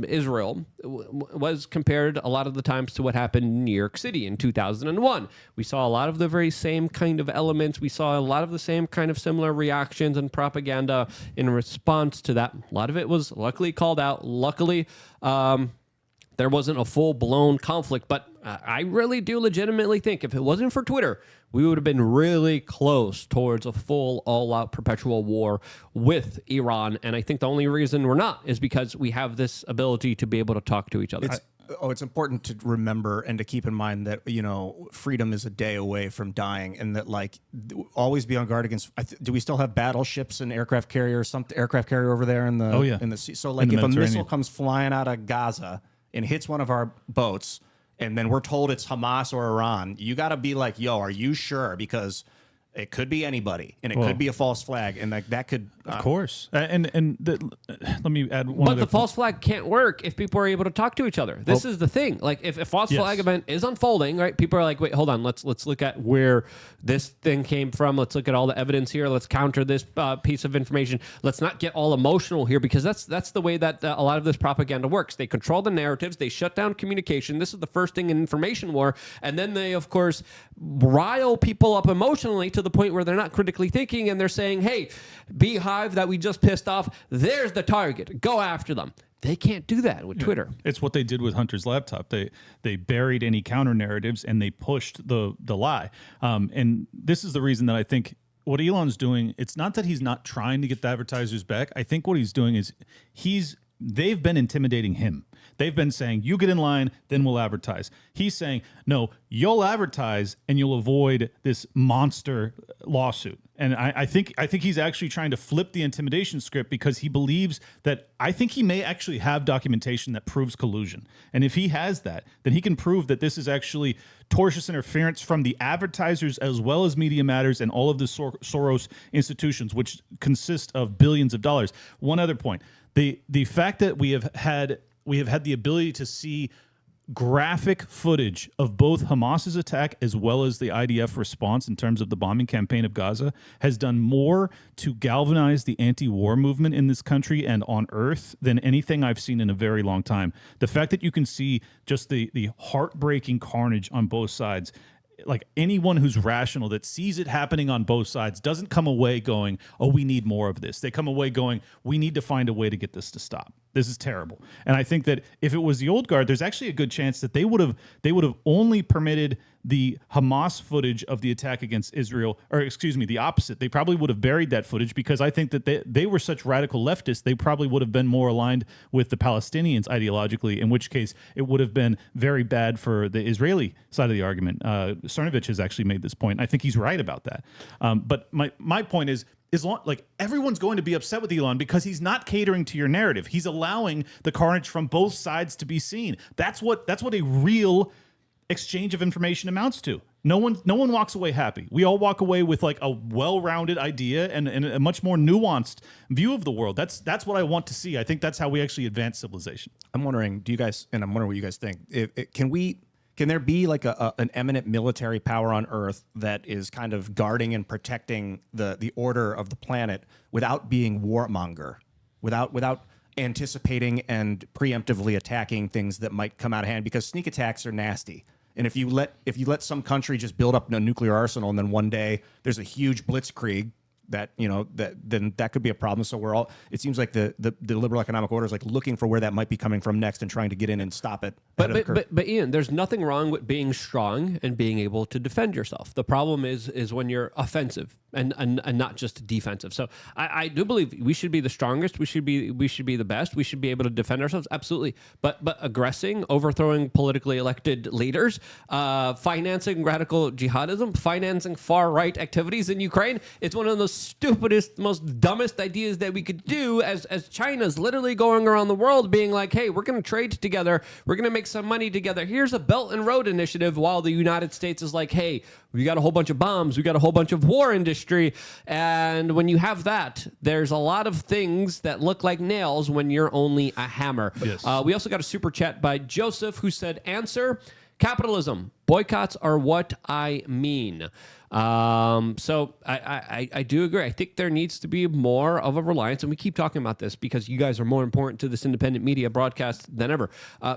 Israel was compared a lot of the times to what happened in New York City in 2001. We saw a lot of the very same kind of elements. We saw a lot of the same kind of similar reactions and propaganda in response to that. A lot of it was luckily called out. Luckily, there wasn't a full-blown conflict, but I really do legitimately think if it wasn't for Twitter, we would have been really close towards a full, all-out perpetual war with Iran. And I think the only reason we're not is because we have this ability to be able to talk to each other. It's important to remember and to keep in mind that, freedom is a day away from dying, and that, always be on guard against. Do we still have battleships and aircraft carrier over there in the in the sea? So, if a missile comes flying out of Gaza and hits one of our boats, and then we're told it's Hamas or Iran, you got to be like, yo, are you sure? Because it could be anybody, and it could be a false flag, and that could... Of course. Let me add one. But the false flag can't work if people are able to talk to each other. This is the thing. Like, if a false flag event is unfolding, right, people are like, wait, hold on, let's look at where this thing came from. Let's look at all the evidence here. Let's counter this piece of information. Let's not get all emotional here, because that's the way that a lot of this propaganda works. They control the narratives. They shut down communication. This is the first thing in information war. And then they, of course, rile people up emotionally to the point where they're not critically thinking, and they're saying, hey, Beehive that we just pissed off, there's the target. Go after them. They can't do that with Twitter. It's what they did with Hunter's laptop. They buried any counter narratives and they pushed the lie. And this is the reason that I think what Elon's doing, it's not that he's not trying to get the advertisers back. I think what he's doing is they've been intimidating him. They've been saying, you get in line, then we'll advertise. He's saying, no, you'll advertise and you'll avoid this monster lawsuit. And I think he's actually trying to flip the intimidation script, because he believes that, I think he may actually have documentation that proves collusion. And if he has that, then he can prove that this is actually tortious interference from the advertisers as well as Media Matters and all of the Soros institutions, which consist of billions of dollars. One other point, the fact that we have had the ability to see graphic footage of both Hamas's attack as well as the IDF response in terms of the bombing campaign of Gaza has done more to galvanize the anti-war movement in this country and on Earth than anything I've seen in a very long time. The fact that you can see just the heartbreaking carnage on both sides, like anyone who's rational that sees it happening on both sides doesn't come away going, oh, we need more of this. They come away going, we need to find a way to get this to stop. This is terrible. And I think that if it was the old guard, there's actually a good chance that they would have only permitted the Hamas footage of the attack against Israel, or excuse me, the opposite. They probably would have buried that footage because I think that they were such radical leftists, they probably would have been more aligned with the Palestinians ideologically, in which case it would have been very bad for the Israeli side of the argument. Cernovich has actually made this point. I think he's right about that. But my point is like everyone's going to be upset with Elon because he's not catering to your narrative. He's allowing the carnage from both sides to be seen. That's what a real exchange of information amounts to. No one walks away happy. We all walk away with like a well-rounded idea and a much more nuanced view of the world. That's what I want to see. I think that's how we actually advance civilization. I'm wondering, I'm wondering what you guys think. Can there be like an eminent military power on Earth that is kind of guarding and protecting the order of the planet without being warmonger, without anticipating and preemptively attacking things that might come out of hand? Because sneak attacks are nasty. And if you let some country just build up a nuclear arsenal and then one day there's a huge blitzkrieg, then that could be a problem. So it seems like the liberal economic order is like looking for where that might be coming from next and trying to get in and stop it. But Ian, there's nothing wrong with being strong and being able to defend yourself. The problem is when you're offensive and not just defensive. So I do believe we should be the strongest. We should be the best. We should be able to defend ourselves. Absolutely. But aggressing, overthrowing politically elected leaders, financing radical jihadism, financing far right activities in Ukraine, it's one of those stupidest, most dumbest ideas that we could do as China's literally going around the world being like, hey, we're going to trade together. We're going to make some money together. Here's a Belt and Road Initiative, while the United States is like, hey, we got a whole bunch of bombs. We got a whole bunch of war industry. And when you have that, there's a lot of things that look like nails when you're only a hammer. Yes. We also got a super chat by Joseph who said, answer, capitalism. Boycotts are what I mean. So I do agree. I think there needs to be more of a reliance, and we keep talking about this because you guys are more important to this independent media broadcast than ever.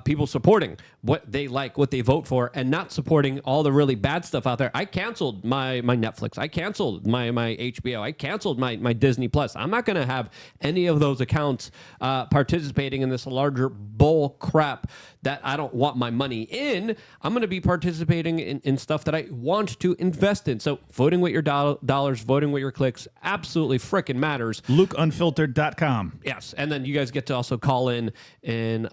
People supporting what they like, what they vote for, and not supporting all the really bad stuff out there. I canceled my Netflix. I canceled my HBO. I canceled my Disney Plus. I'm not going to have any of those accounts participating in this larger bull crap that I don't want my money in. I'm going to be participating in stuff that I want to invest in. So voting with your dollars, voting with your clicks absolutely frickin' matters. LukeUnfiltered.com. Yes, and then you guys get to also call in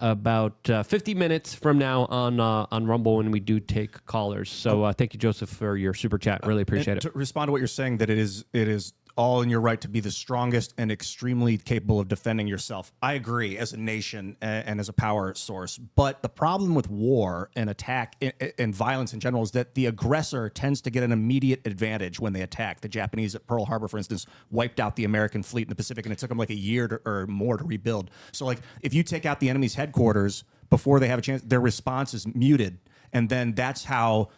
about 50 minutes from now on Rumble when we do take callers. So thank you, Joseph, for your super chat. Really appreciate it. To respond to what you're saying, that it is all in your right to be the strongest and extremely capable of defending yourself. I agree, as a nation and as a power source. But the problem with war and attack and violence in general is that the aggressor tends to get an immediate advantage when they attack. The Japanese at Pearl Harbor, for instance, wiped out the American fleet in the Pacific, and it took them like a year or more to rebuild. So like if you take out the enemy's headquarters before they have a chance, their response is muted. And then that's how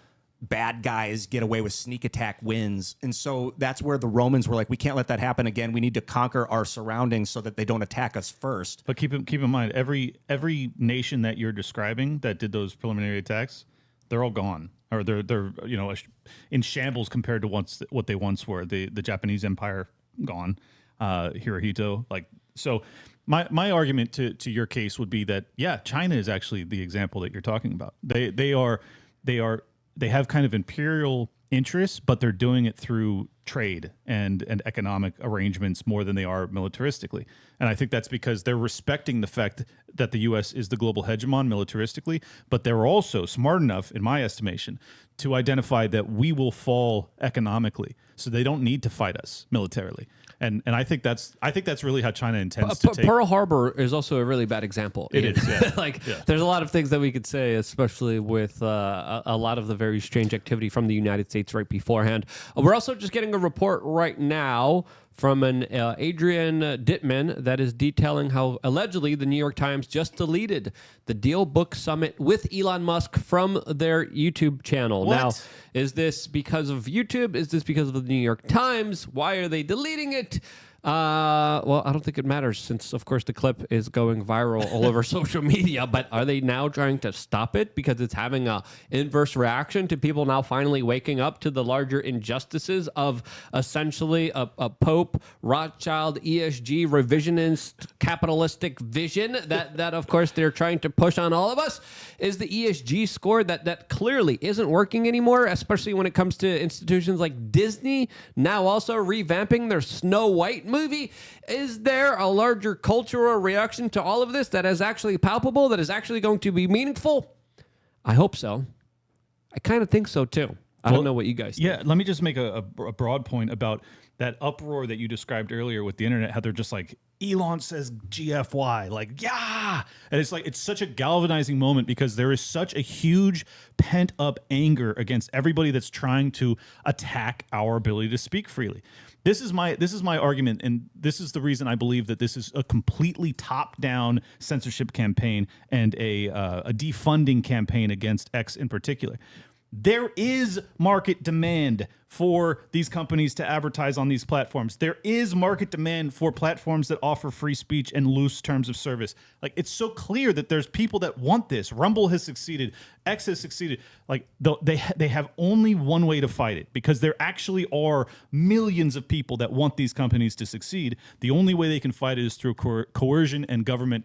bad guys get away with sneak attack wins. And so that's where the Romans were like, we can't let that happen again. We need to conquer our surroundings so that they don't attack us first. But keep in mind, every nation that you're describing that did those preliminary attacks, they're all gone, or they're in shambles compared to what they once were. The Japanese Empire gone, Hirohito. Like, so my argument to your case would be that China is actually the example that you're talking about. They have kind of imperial interests, but they're doing it through trade and economic arrangements more than they are militaristically. And I think that's because they're respecting the fact that the U.S. is the global hegemon militaristically, but they're also smart enough, in my estimation, to identify that we will fall economically, so they don't need to fight us militarily. And I think that's really how China intends to take. Pearl Harbor is also a really bad example. It is, yeah. There's a lot of things that we could say, especially with a lot of the very strange activity from the United States right beforehand. We're also just getting a report right now from an Adrian Dittman that is detailing how allegedly the New York Times just deleted the Deal Book Summit with Elon Musk from their YouTube channel. What? Now, is this because of YouTube? Is this because of the New York Times? Why are they deleting it? Well, I don't think it matters since, of course, the clip is going viral all over social media. But are they now trying to stop it because it's having a inverse reaction to people now finally waking up to the larger injustices of essentially a woke, Rothschild, ESG, revisionist, capitalistic vision that of course they're trying to push on all of us, is the ESG score that clearly isn't working anymore, especially when it comes to institutions like Disney now also revamping their Snow White movie. Is there a larger cultural reaction to all of this that is actually palpable, that is actually going to be meaningful? I hope so. I kind of think so too. I don't know what you guys think. Yeah, let me just make a broad point about that uproar that you described earlier with the internet, how they're just like, Elon says GFY, like, yeah. And it's such a galvanizing moment because there is such a huge pent up anger against everybody that's trying to attack our ability to speak freely. This is my argument, and this is the reason I believe that this is a completely top-down censorship campaign and a defunding campaign against X in particular. There is market demand for these companies to advertise on these platforms. There is market demand for platforms that offer free speech and loose terms of service. Like, it's so clear that there's people that want this. Rumble has succeeded. X has succeeded. Like, they have only one way to fight it, because there actually are millions of people that want these companies to succeed. The only way they can fight it is through coercion and government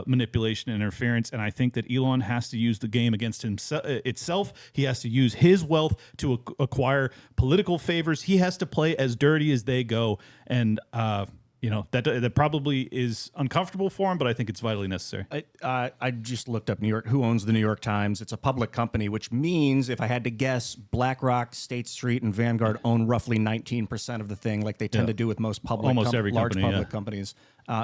manipulation and interference. And I think that Elon has to use the game against itself. He has to use his wealth to acquire political favors. He has to play as dirty as they go. And, that probably is uncomfortable for him, but I think it's vitally necessary. I just looked up New York. Who owns the New York Times? It's a public company, which means, if I had to guess, BlackRock, State Street, and Vanguard own roughly 19% of the thing, like they tend to do with most every large company, public companies.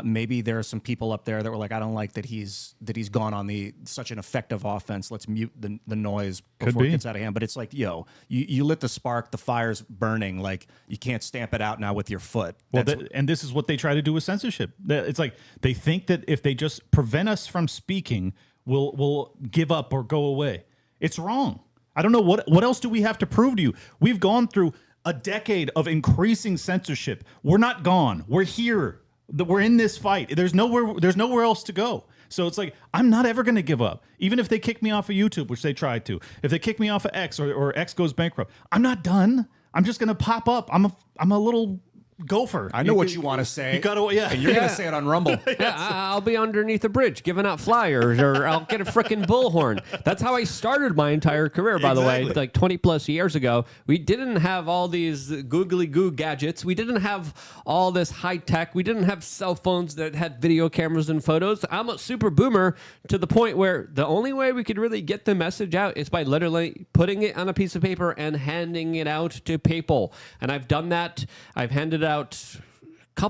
Maybe there are some people up there that were like, I don't like that he's gone on such an effective offense. Let's mute the noise before it gets out of hand. But it's like, you lit the spark, the fire's burning. Like, you can't stamp it out now with your foot. Well, and this is what they try to do with censorship. It's like they think that if they just prevent us from speaking, we'll give up or go away. It's wrong. I don't know what else do we have to prove to you. We've gone through a decade of increasing censorship. We're not gone. We're here. We're in this fight. There's nowhere else to go. So it's like, I'm not ever going to give up. Even if they kick me off of YouTube, which they tried to. If they kick me off of X or X goes bankrupt, I'm not done. I'm just going to pop up. I'm a little gopher. I know what you want to say. You gotta, yeah. And you're going to say it on Rumble. Yeah, I'll be underneath a bridge giving out flyers, or I'll get a frickin' bullhorn. That's how I started my entire career, by the way, like 20 plus years ago. We didn't have all these googly goo gadgets. We didn't have all this high tech. We didn't have cell phones that had video cameras and photos. I'm a super boomer to the point where the only way we could really get the message out is by literally putting it on a piece of paper and handing it out to people. And I've done that. I've handed out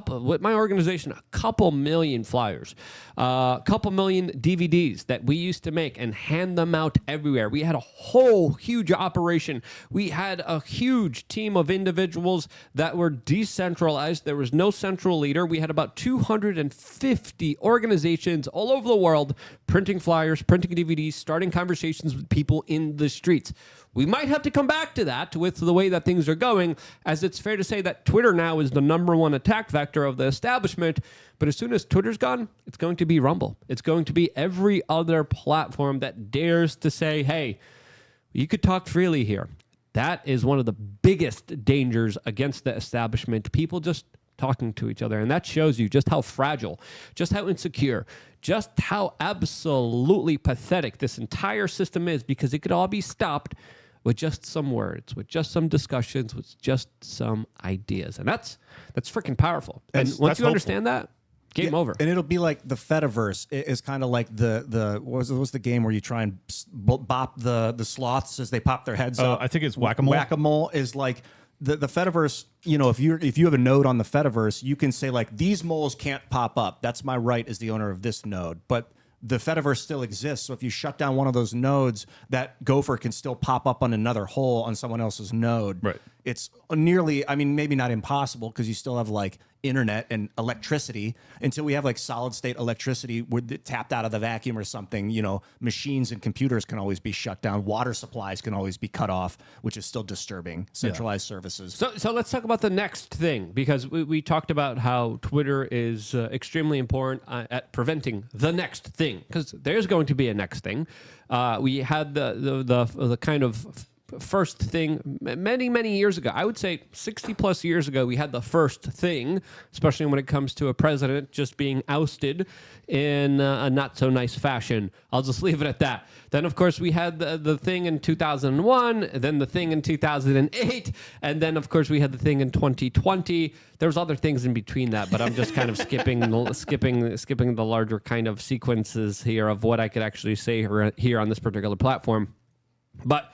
with my organization, a couple million flyers, a couple million DVDs that we used to make and hand them out everywhere. We had a whole huge operation. We had a huge team of individuals that were decentralized. There was no central leader. We had about 250 organizations all over the world printing flyers, printing DVDs, starting conversations with people in the streets. We might have to come back to that with the way that things are going, as it's fair to say that Twitter now is the #1 attack vector of the establishment. But as soon as Twitter's gone, it's going to be Rumble. It's going to be every other platform that dares to say, hey, you could talk freely here. That is one of the biggest dangers against the establishment. People just talking to each other. And that shows you just how fragile, just how insecure, just how absolutely pathetic this entire system is, because it could all be stopped with just some words, with just some discussions, with just some ideas. And that's freaking powerful. And once you understand that, game over. And it'll be like the Fediverse is kind of like the what's the game where you try and bop the sloths as they pop their heads up? I think it's Whack-A-Mole. Whack-A-Mole is like the Fediverse. If you have a node on the Fediverse, you can say like, these moles can't pop up. That's my right as the owner of this node. But the Fediverse still exists. So if you shut down one of those nodes, that gopher can still pop up on another hole on someone else's node. Right. It's nearly, maybe not impossible, because you still have like internet and electricity. Until we have like solid state electricity tapped out of the vacuum or something, machines and computers can always be shut down. Water supplies can always be cut off, which is still disturbing. Centralized services. So let's talk about the next thing, because we talked about how Twitter is extremely important at preventing the next thing, because there's going to be a next thing. We had the kind of first thing many years ago. I would say 60 plus years ago, we had the first thing, especially when it comes to a president just being ousted in a not so nice fashion. I'll just leave it at that. Then, of course, we had the thing in 2001, then the thing in 2008, and then, of course, we had the thing in 2020. There was other things in between that, but I'm just kind of skipping the larger kind of sequences here of what I could actually say here on this particular platform. But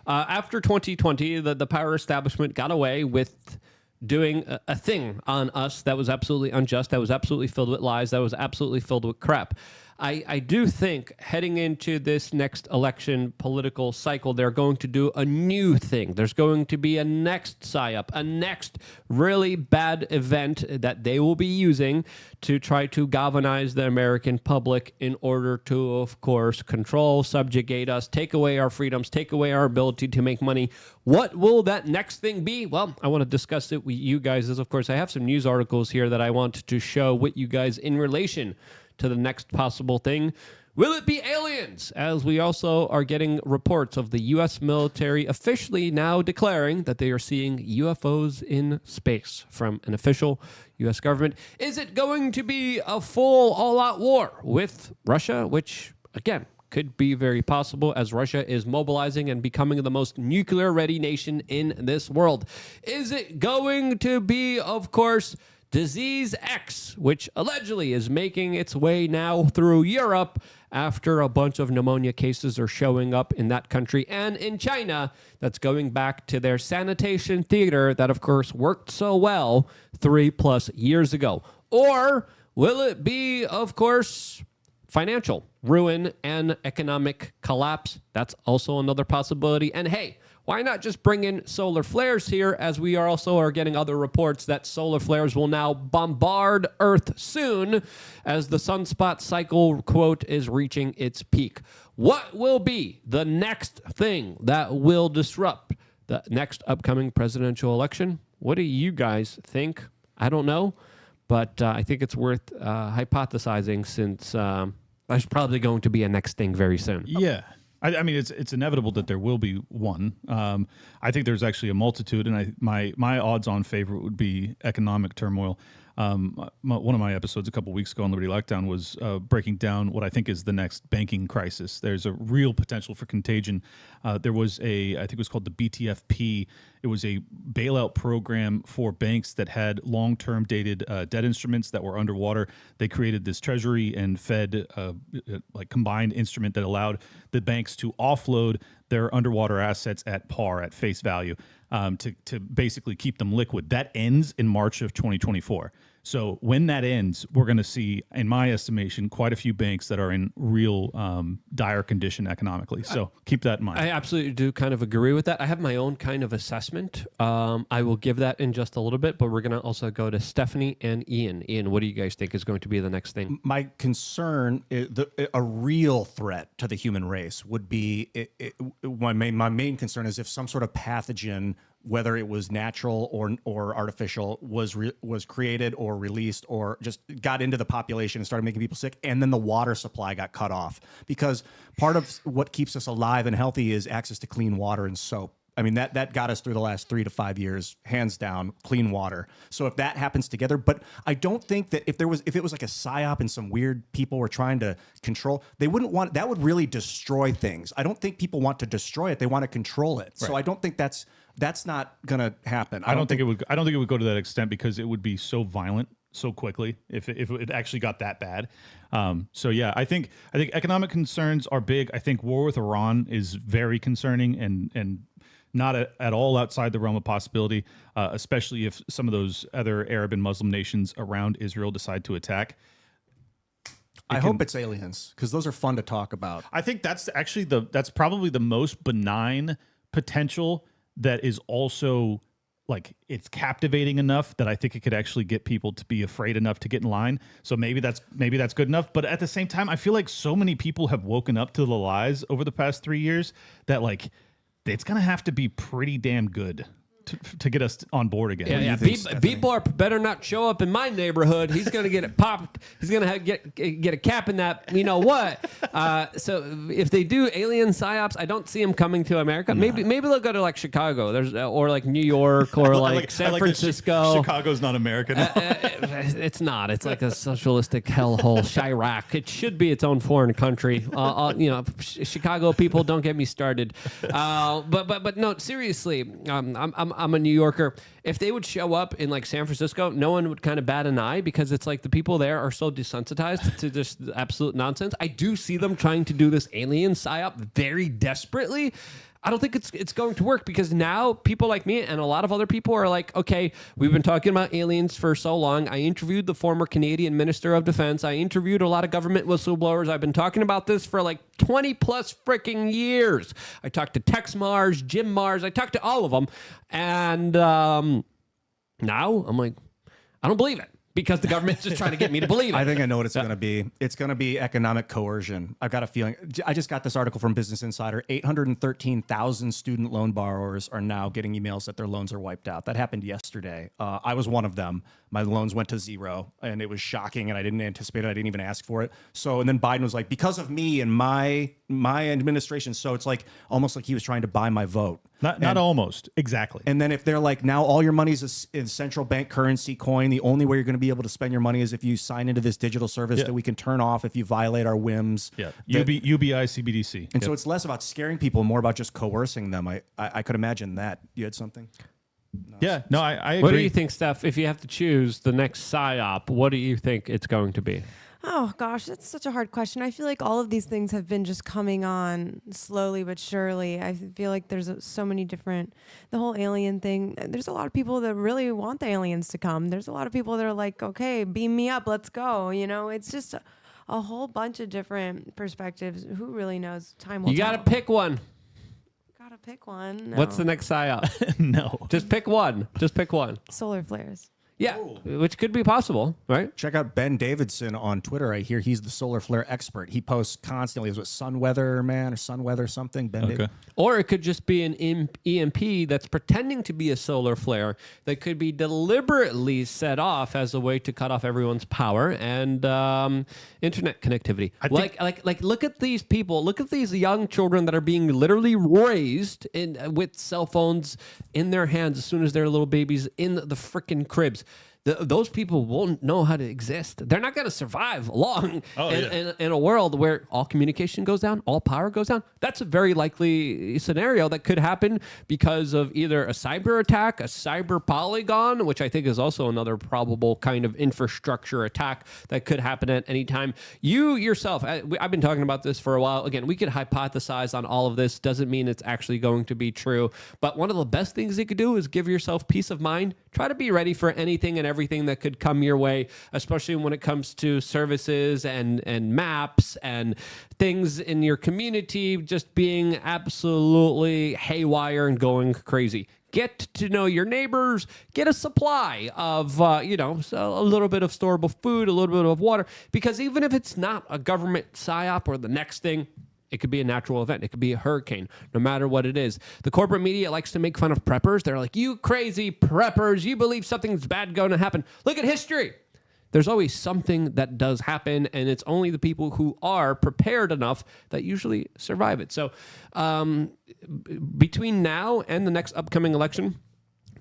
after 2020, the power establishment got away with doing a thing on us that was absolutely unjust, that was absolutely filled with lies, that was absolutely filled with crap. I do think heading into this next election political cycle, they're going to do a new thing. There's going to be a next PSYOP, a next really bad event that they will be using to try to galvanize the American public in order to, of course, control, subjugate us, take away our freedoms, take away our ability to make money. What will that next thing be? Well, I want to discuss it with you guys. As of course, I have some news articles here that I want to show with you guys in relation to the next possible thing. Will it be aliens? As we also are getting reports of the U.S. military officially now declaring that they are seeing UFOs in space from an official U.S. government. Is it going to be a full all-out war with Russia, which, again, could be very possible as Russia is mobilizing and becoming the most nuclear-ready nation in this world? Is it going to be, of course, Disease X, which allegedly is making its way now through Europe after a bunch of pneumonia cases are showing up in that country and in China, that's going back to their sanitation theater that, of course, worked so well 3+ years ago? Or will it be, of course, financial ruin and economic collapse? That's also another possibility. And hey, why not just bring in solar flares here, as we are getting other reports that solar flares will now bombard Earth soon as the sunspot cycle, quote, is reaching its peak. What will be the next thing that will disrupt the next upcoming presidential election? What do you guys think? I don't know, but I think it's worth hypothesizing, since there's probably going to be a next thing very soon. Yeah. I mean, it's inevitable that there will be one. I think there's actually a multitude, and my odds-on favorite would be economic turmoil. One of my episodes a couple weeks ago on Liberty Lockdown was breaking down what I think is the next banking crisis. There's a real potential for contagion. There was I think it was called the BTFP. It was a bailout program for banks that had long-term dated debt instruments that were underwater. They created this Treasury and Fed combined instrument that allowed the banks to offload their underwater assets at par, at face value, to basically keep them liquid. That ends in March of 2024. So when that ends, we're going to see, in my estimation, quite a few banks that are in real dire condition economically. So keep that in mind. I absolutely do kind of agree with that. I have my own kind of assessment. I will give that in just a little bit, but we're going to also go to Stephanie and Ian. Ian, what do you guys think is going to be the next thing? My concern is a real threat to the human race would be, my main concern is if some sort of pathogen, whether it was natural or artificial, was created or released or just got into the population and started making people sick, and then the water supply got cut off. Because part of what keeps us alive and healthy is access to clean water and soap. I mean, that got us through the last 3 to 5 years, hands down, clean water. So if that happens together, but I don't think that if it was like a PSYOP and some weird people were trying to control, they wouldn't want, that would really destroy things. I don't think people want to destroy it. They want to control it. Right. So I don't think that's not going to happen. I don't think it would go to that extent, because it would be so violent so quickly if it actually got that bad. So yeah, I think economic concerns are big. I think war with Iran is very concerning and not at all outside the realm of possibility, especially if some of those other Arab and Muslim nations around Israel decide to attack. I hope it's aliens, because those are fun to talk about. I think that's actually that's probably the most benign potential, that is also, like, it's captivating enough that I think it could actually get people to be afraid enough to get in line. So maybe that's good enough. But at the same time, I feel like so many people have woken up to the lies over the past 3 years that, like, it's going to have to be pretty damn good to get us on board again. Yeah, Beborp better not show up in my neighborhood. He's going to get it popped. He's going to get a cap in that. You know what? So if they do alien psyops, I don't see them coming to America. No. Maybe they'll go to like Chicago, or like New York, or like San Francisco. Chicago's not American. It's not. It's like a socialistic hellhole, Chirac. It should be its own foreign country. Chicago people, don't get me started. But no, seriously, I'm a New Yorker. If they would show up in like San Francisco, no one would kind of bat an eye because it's like the people there are so desensitized to just absolute nonsense. I do see them trying to do this alien psyop very desperately. I don't think it's going to work because now people like me and a lot of other people are like, okay, we've been talking about aliens for so long. I interviewed the former Canadian Minister of Defense. I interviewed a lot of government whistleblowers. I've been talking about this for like 20 plus freaking years. I talked to Tex Mars, Jim Mars. I talked to all of them. And now I'm like, I don't believe it. Because the government's just trying to get me to believe it. I think I know what it's going to be. It's going to be economic coercion. I've got a feeling. I just got this article from Business Insider. 813,000 student loan borrowers are now getting emails that their loans are wiped out. That happened yesterday. I was one of them. My loans went to zero, and it was shocking, and I didn't anticipate it. I didn't even ask for it. So, and then Biden was like, because of me and my administration. So it's like almost like he was trying to buy my vote. Not almost. Exactly. And then if they're like, now all your money's in central bank currency coin, the only way you're going to be able to spend your money is if you sign into this digital service that we can turn off if you violate our whims. Yeah. UBI, CBDC. And so it's less about scaring people, more about just coercing them. I could imagine that. You had something? No. Yeah. No, I agree. What do you think, Steph? If you have to choose the next psyop, what do you think it's going to be? Oh, gosh, that's such a hard question. I feel like all of these things have been just coming on slowly but surely. I feel like there's so many different, the whole alien thing. There's a lot of people that really want the aliens to come. There's a lot of people that are like, okay, beam me up, let's go. You know, it's just a whole bunch of different perspectives. Who really knows? Time will tell. You got to pick one. Gotta pick one. No. What's the next psyop? No. Just pick one. Just pick one. Solar flares. Yeah, which could be possible, right? Check out Ben Davidson on Twitter. I hear he's the solar flare expert. He posts constantly. Is it Sun Weather Man or Sun Weather something? Ben Davidson. Or it could just be an EMP that's pretending to be a solar flare that could be deliberately set off as a way to cut off everyone's power and internet connectivity. Like, look at these people. Look at these young children that are being literally raised with cell phones in their hands as soon as they're little babies in the freaking cribs. Those people won't know how to exist. They're not going to survive long in a world where all communication goes down, all power goes down. That's a very likely scenario that could happen because of either a cyber attack, a cyber polygon, which I think is also another probable kind of infrastructure attack that could happen at any time. You yourself, I've been talking about this for a while. Again, we could hypothesize on all of this. Doesn't mean it's actually going to be true. But one of the best things you could do is give yourself peace of mind. Try to be ready for anything and everything that could come your way, especially when it comes to services and maps and things in your community just being absolutely haywire and going crazy. Get to know your neighbors, get a supply of, a little bit of storable food, a little bit of water, because even if it's not a government psyop or the next thing, it could be a natural event. It could be a hurricane, no matter what it is. The corporate media likes to make fun of preppers. They're like, you crazy preppers, you believe something's bad going to happen. Look at history. There's always something that does happen, and it's only the people who are prepared enough that usually survive it. So between now and the next upcoming election,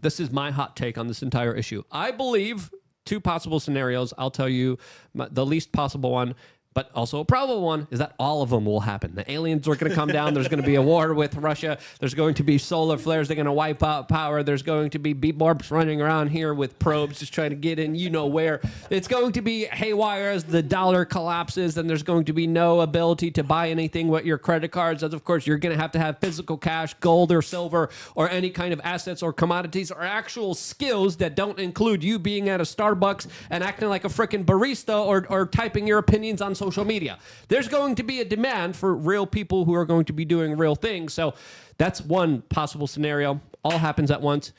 this is my hot take on this entire issue. I believe two possible scenarios. I'll tell you the least possible one. But also a probable one is that all of them will happen. The aliens are going to come down. There's going to be a war with Russia. There's going to be solar flares. They're going to wipe out power. There's going to be Beborps running around here with probes just trying to get in where. It's going to be haywire as the dollar collapses, and there's going to be no ability to buy anything with your credit cards. As of course, you're going to have physical cash, gold or silver, or any kind of assets or commodities or actual skills that don't include you being at a Starbucks and acting like a freaking barista or typing your opinions on social media. There's going to be a demand for real people who are going to be doing real things. So that's one possible scenario. All happens at once.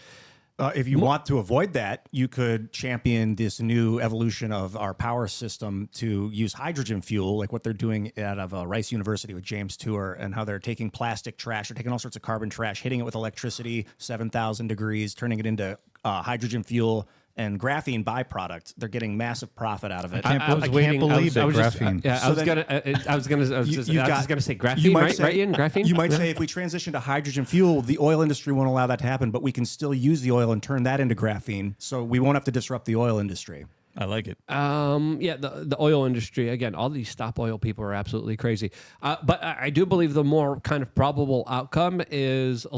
if you want to avoid that, you could champion this new evolution of our power system to use hydrogen fuel, like what they're doing out of Rice University with James Tour, and how they're taking plastic trash, they're taking all sorts of carbon trash, hitting it with electricity, 7,000 degrees, turning it into hydrogen fuel and graphene byproduct. They're getting massive profit out of it. I can't believe that graphene. I was gonna say graphene, right, Ian? Graphene. You might say if we transition to hydrogen fuel, the oil industry won't allow that to happen, but we can still use the oil and turn that into graphene, so we won't have to disrupt the oil industry. I like it. The oil industry, again, all these stop oil people are absolutely crazy. But I do believe the more kind of probable outcome is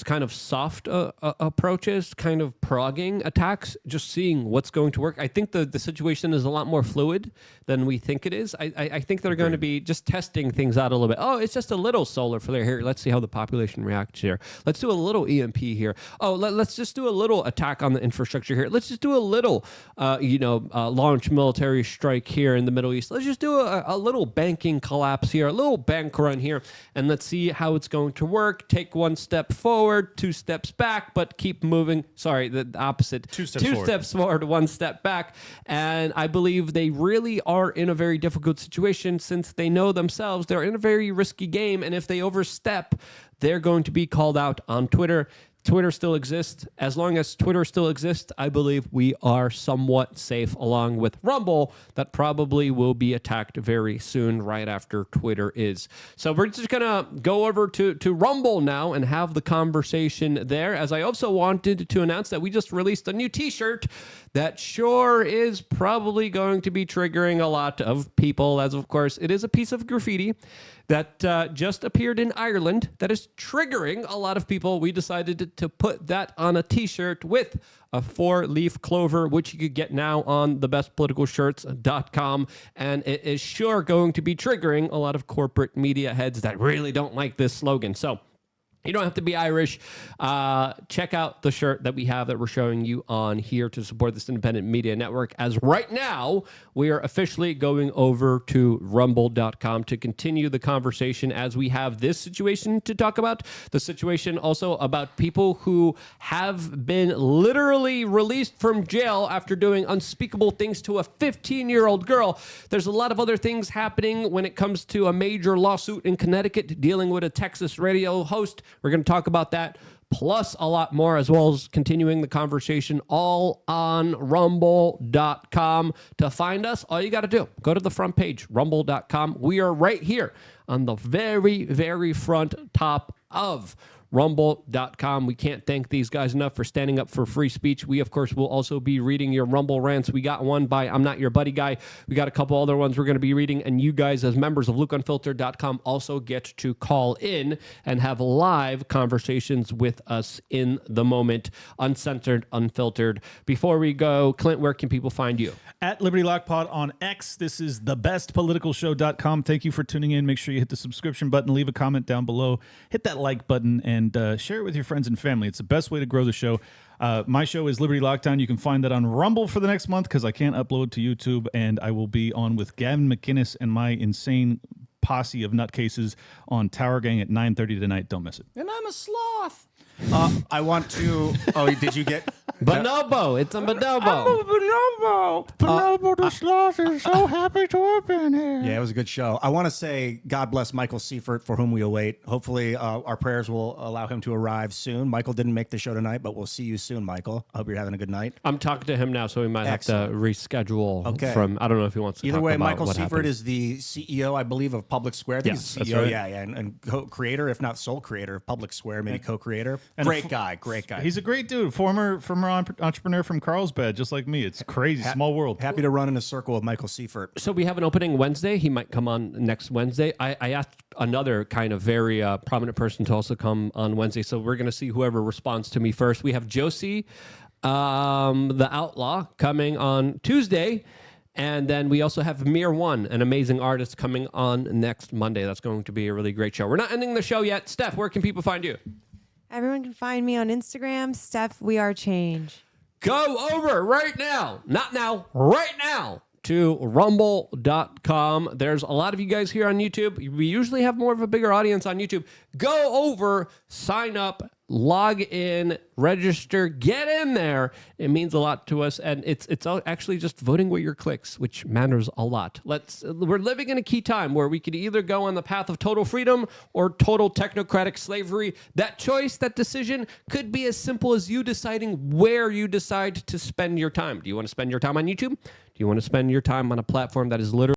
kind of soft approaches, kind of progging attacks, just seeing what's going to work. I think the situation is a lot more fluid than we think it is. I think they're going to be just testing things out a little bit. Oh, it's just a little solar flare here. Let's see how the population reacts here. Let's do a little EMP here. Oh, let's just do a little attack on the infrastructure here. Let's just do a little, launch military strike here in the Middle East. Let's just do a little banking collapse here, a little bank run here, and let's see how it's going to work. Take one step forward, 2 steps back, but keep moving. Sorry, the opposite. Two steps forward, 1 step back. And I believe they really are in a very difficult situation since they know themselves they're in a very risky game, and if they overstep, they're going to be called out on Twitter. Twitter still exists. As long as Twitter still exists, I believe we are somewhat safe, along with Rumble, that probably will be attacked very soon, right after Twitter is. So we're just going to go over to Rumble now and have the conversation there, as I also wanted to announce that we just released a new t-shirt that sure is probably going to be triggering a lot of people, as of course it is a piece of graffiti that just appeared in Ireland that is triggering a lot of people. We decided to put that on a t-shirt with a 4-leaf clover, which you could get now on thebestpoliticalshirts.com. And it is sure going to be triggering a lot of corporate media heads that really don't like this slogan. So you don't have to be Irish. Check out the shirt that we have that we're showing you on here to support this independent media network, as right now we are officially going over to rumble.com to continue the conversation, as we have this situation to talk about. The situation also about people who have been literally released from jail after doing unspeakable things to a 15-year-old girl. There's a lot of other things happening when it comes to a major lawsuit in Connecticut dealing with a Texas radio host. We're going to talk about that, plus a lot more, as well as continuing the conversation, all on rumble.com. To find us, all you got to do, go to the front page, rumble.com. We are right here on the very, very front top of rumble.com. We can't thank these guys enough for standing up for free speech. We, of course, will also be reading your Rumble rants. We got one by I'm Not Your Buddy Guy. We got a couple other ones we're going to be reading, and you guys, as members of LukeUnfiltered.com, also get to call in and have live conversations with us in the moment, uncensored, unfiltered. Before we go, Clint, where can people find you? At Liberty Lock Pod on X. This is thebestpoliticalshow.com. Thank you for tuning in. Make sure you hit the subscription button, leave a comment down below, hit that like button, and share it with your friends and family. It's the best way to grow the show. My show is Liberty Lockdown. You can find that on Rumble for the next month because I can't upload to YouTube, and I will be on with Gavin McInnes and my insane posse of nutcases on Tower Gang at 9:30 tonight. Don't miss it. And I'm a sloth. I want to... Oh, did you get... Bonobo. It's a bonobo. I'm a bonobo. Bonobo the sloth is so happy to have been here. Yeah, it was a good show. I want to say God bless Michael Seifert, for whom we await. Hopefully, our prayers will allow him to arrive soon. Michael didn't make the show tonight, but we'll see you soon, Michael. I hope you're having a good night. I'm talking to him now, so we might Excellent. have to reschedule Okay. from... I don't know if he wants to Either talk way, about Michael what Seifert happened. is the CEO, I believe, of Public Square. I think Yes, he's the that's CEO, right. yeah, and co-creator, if not sole creator of Public Square, maybe co-creator. And Great guy. He's a great dude, former entrepreneur from Carlsbad, just like me. It's crazy, small world. Happy to run in a circle with Michael Seifert. So we have an opening Wednesday. He might come on next Wednesday. I asked another kind of very prominent person to also come on Wednesday. So we're going to see whoever responds to me first. We have Josie, the Outlaw, coming on Tuesday. And then we also have Mir One, an amazing artist, coming on next Monday. That's going to be a really great show. We're not ending the show yet. Steph, where can people find you? Everyone can find me on Instagram, Steph We Are Change. Go over right now, not now, right now, to rumble.com. There's a lot of you guys here on YouTube. We usually have more of a bigger audience on YouTube. Go over, sign up, log in, register, get in there. It means a lot to us, and it's actually just voting with your clicks, which matters a lot. We're living in a key time where we could either go on the path of total freedom or total technocratic slavery. That choice, that decision, could be as simple as you deciding where you decide to spend your time. Do you want to spend your time on YouTube? Do you want to spend your time on a platform that is literally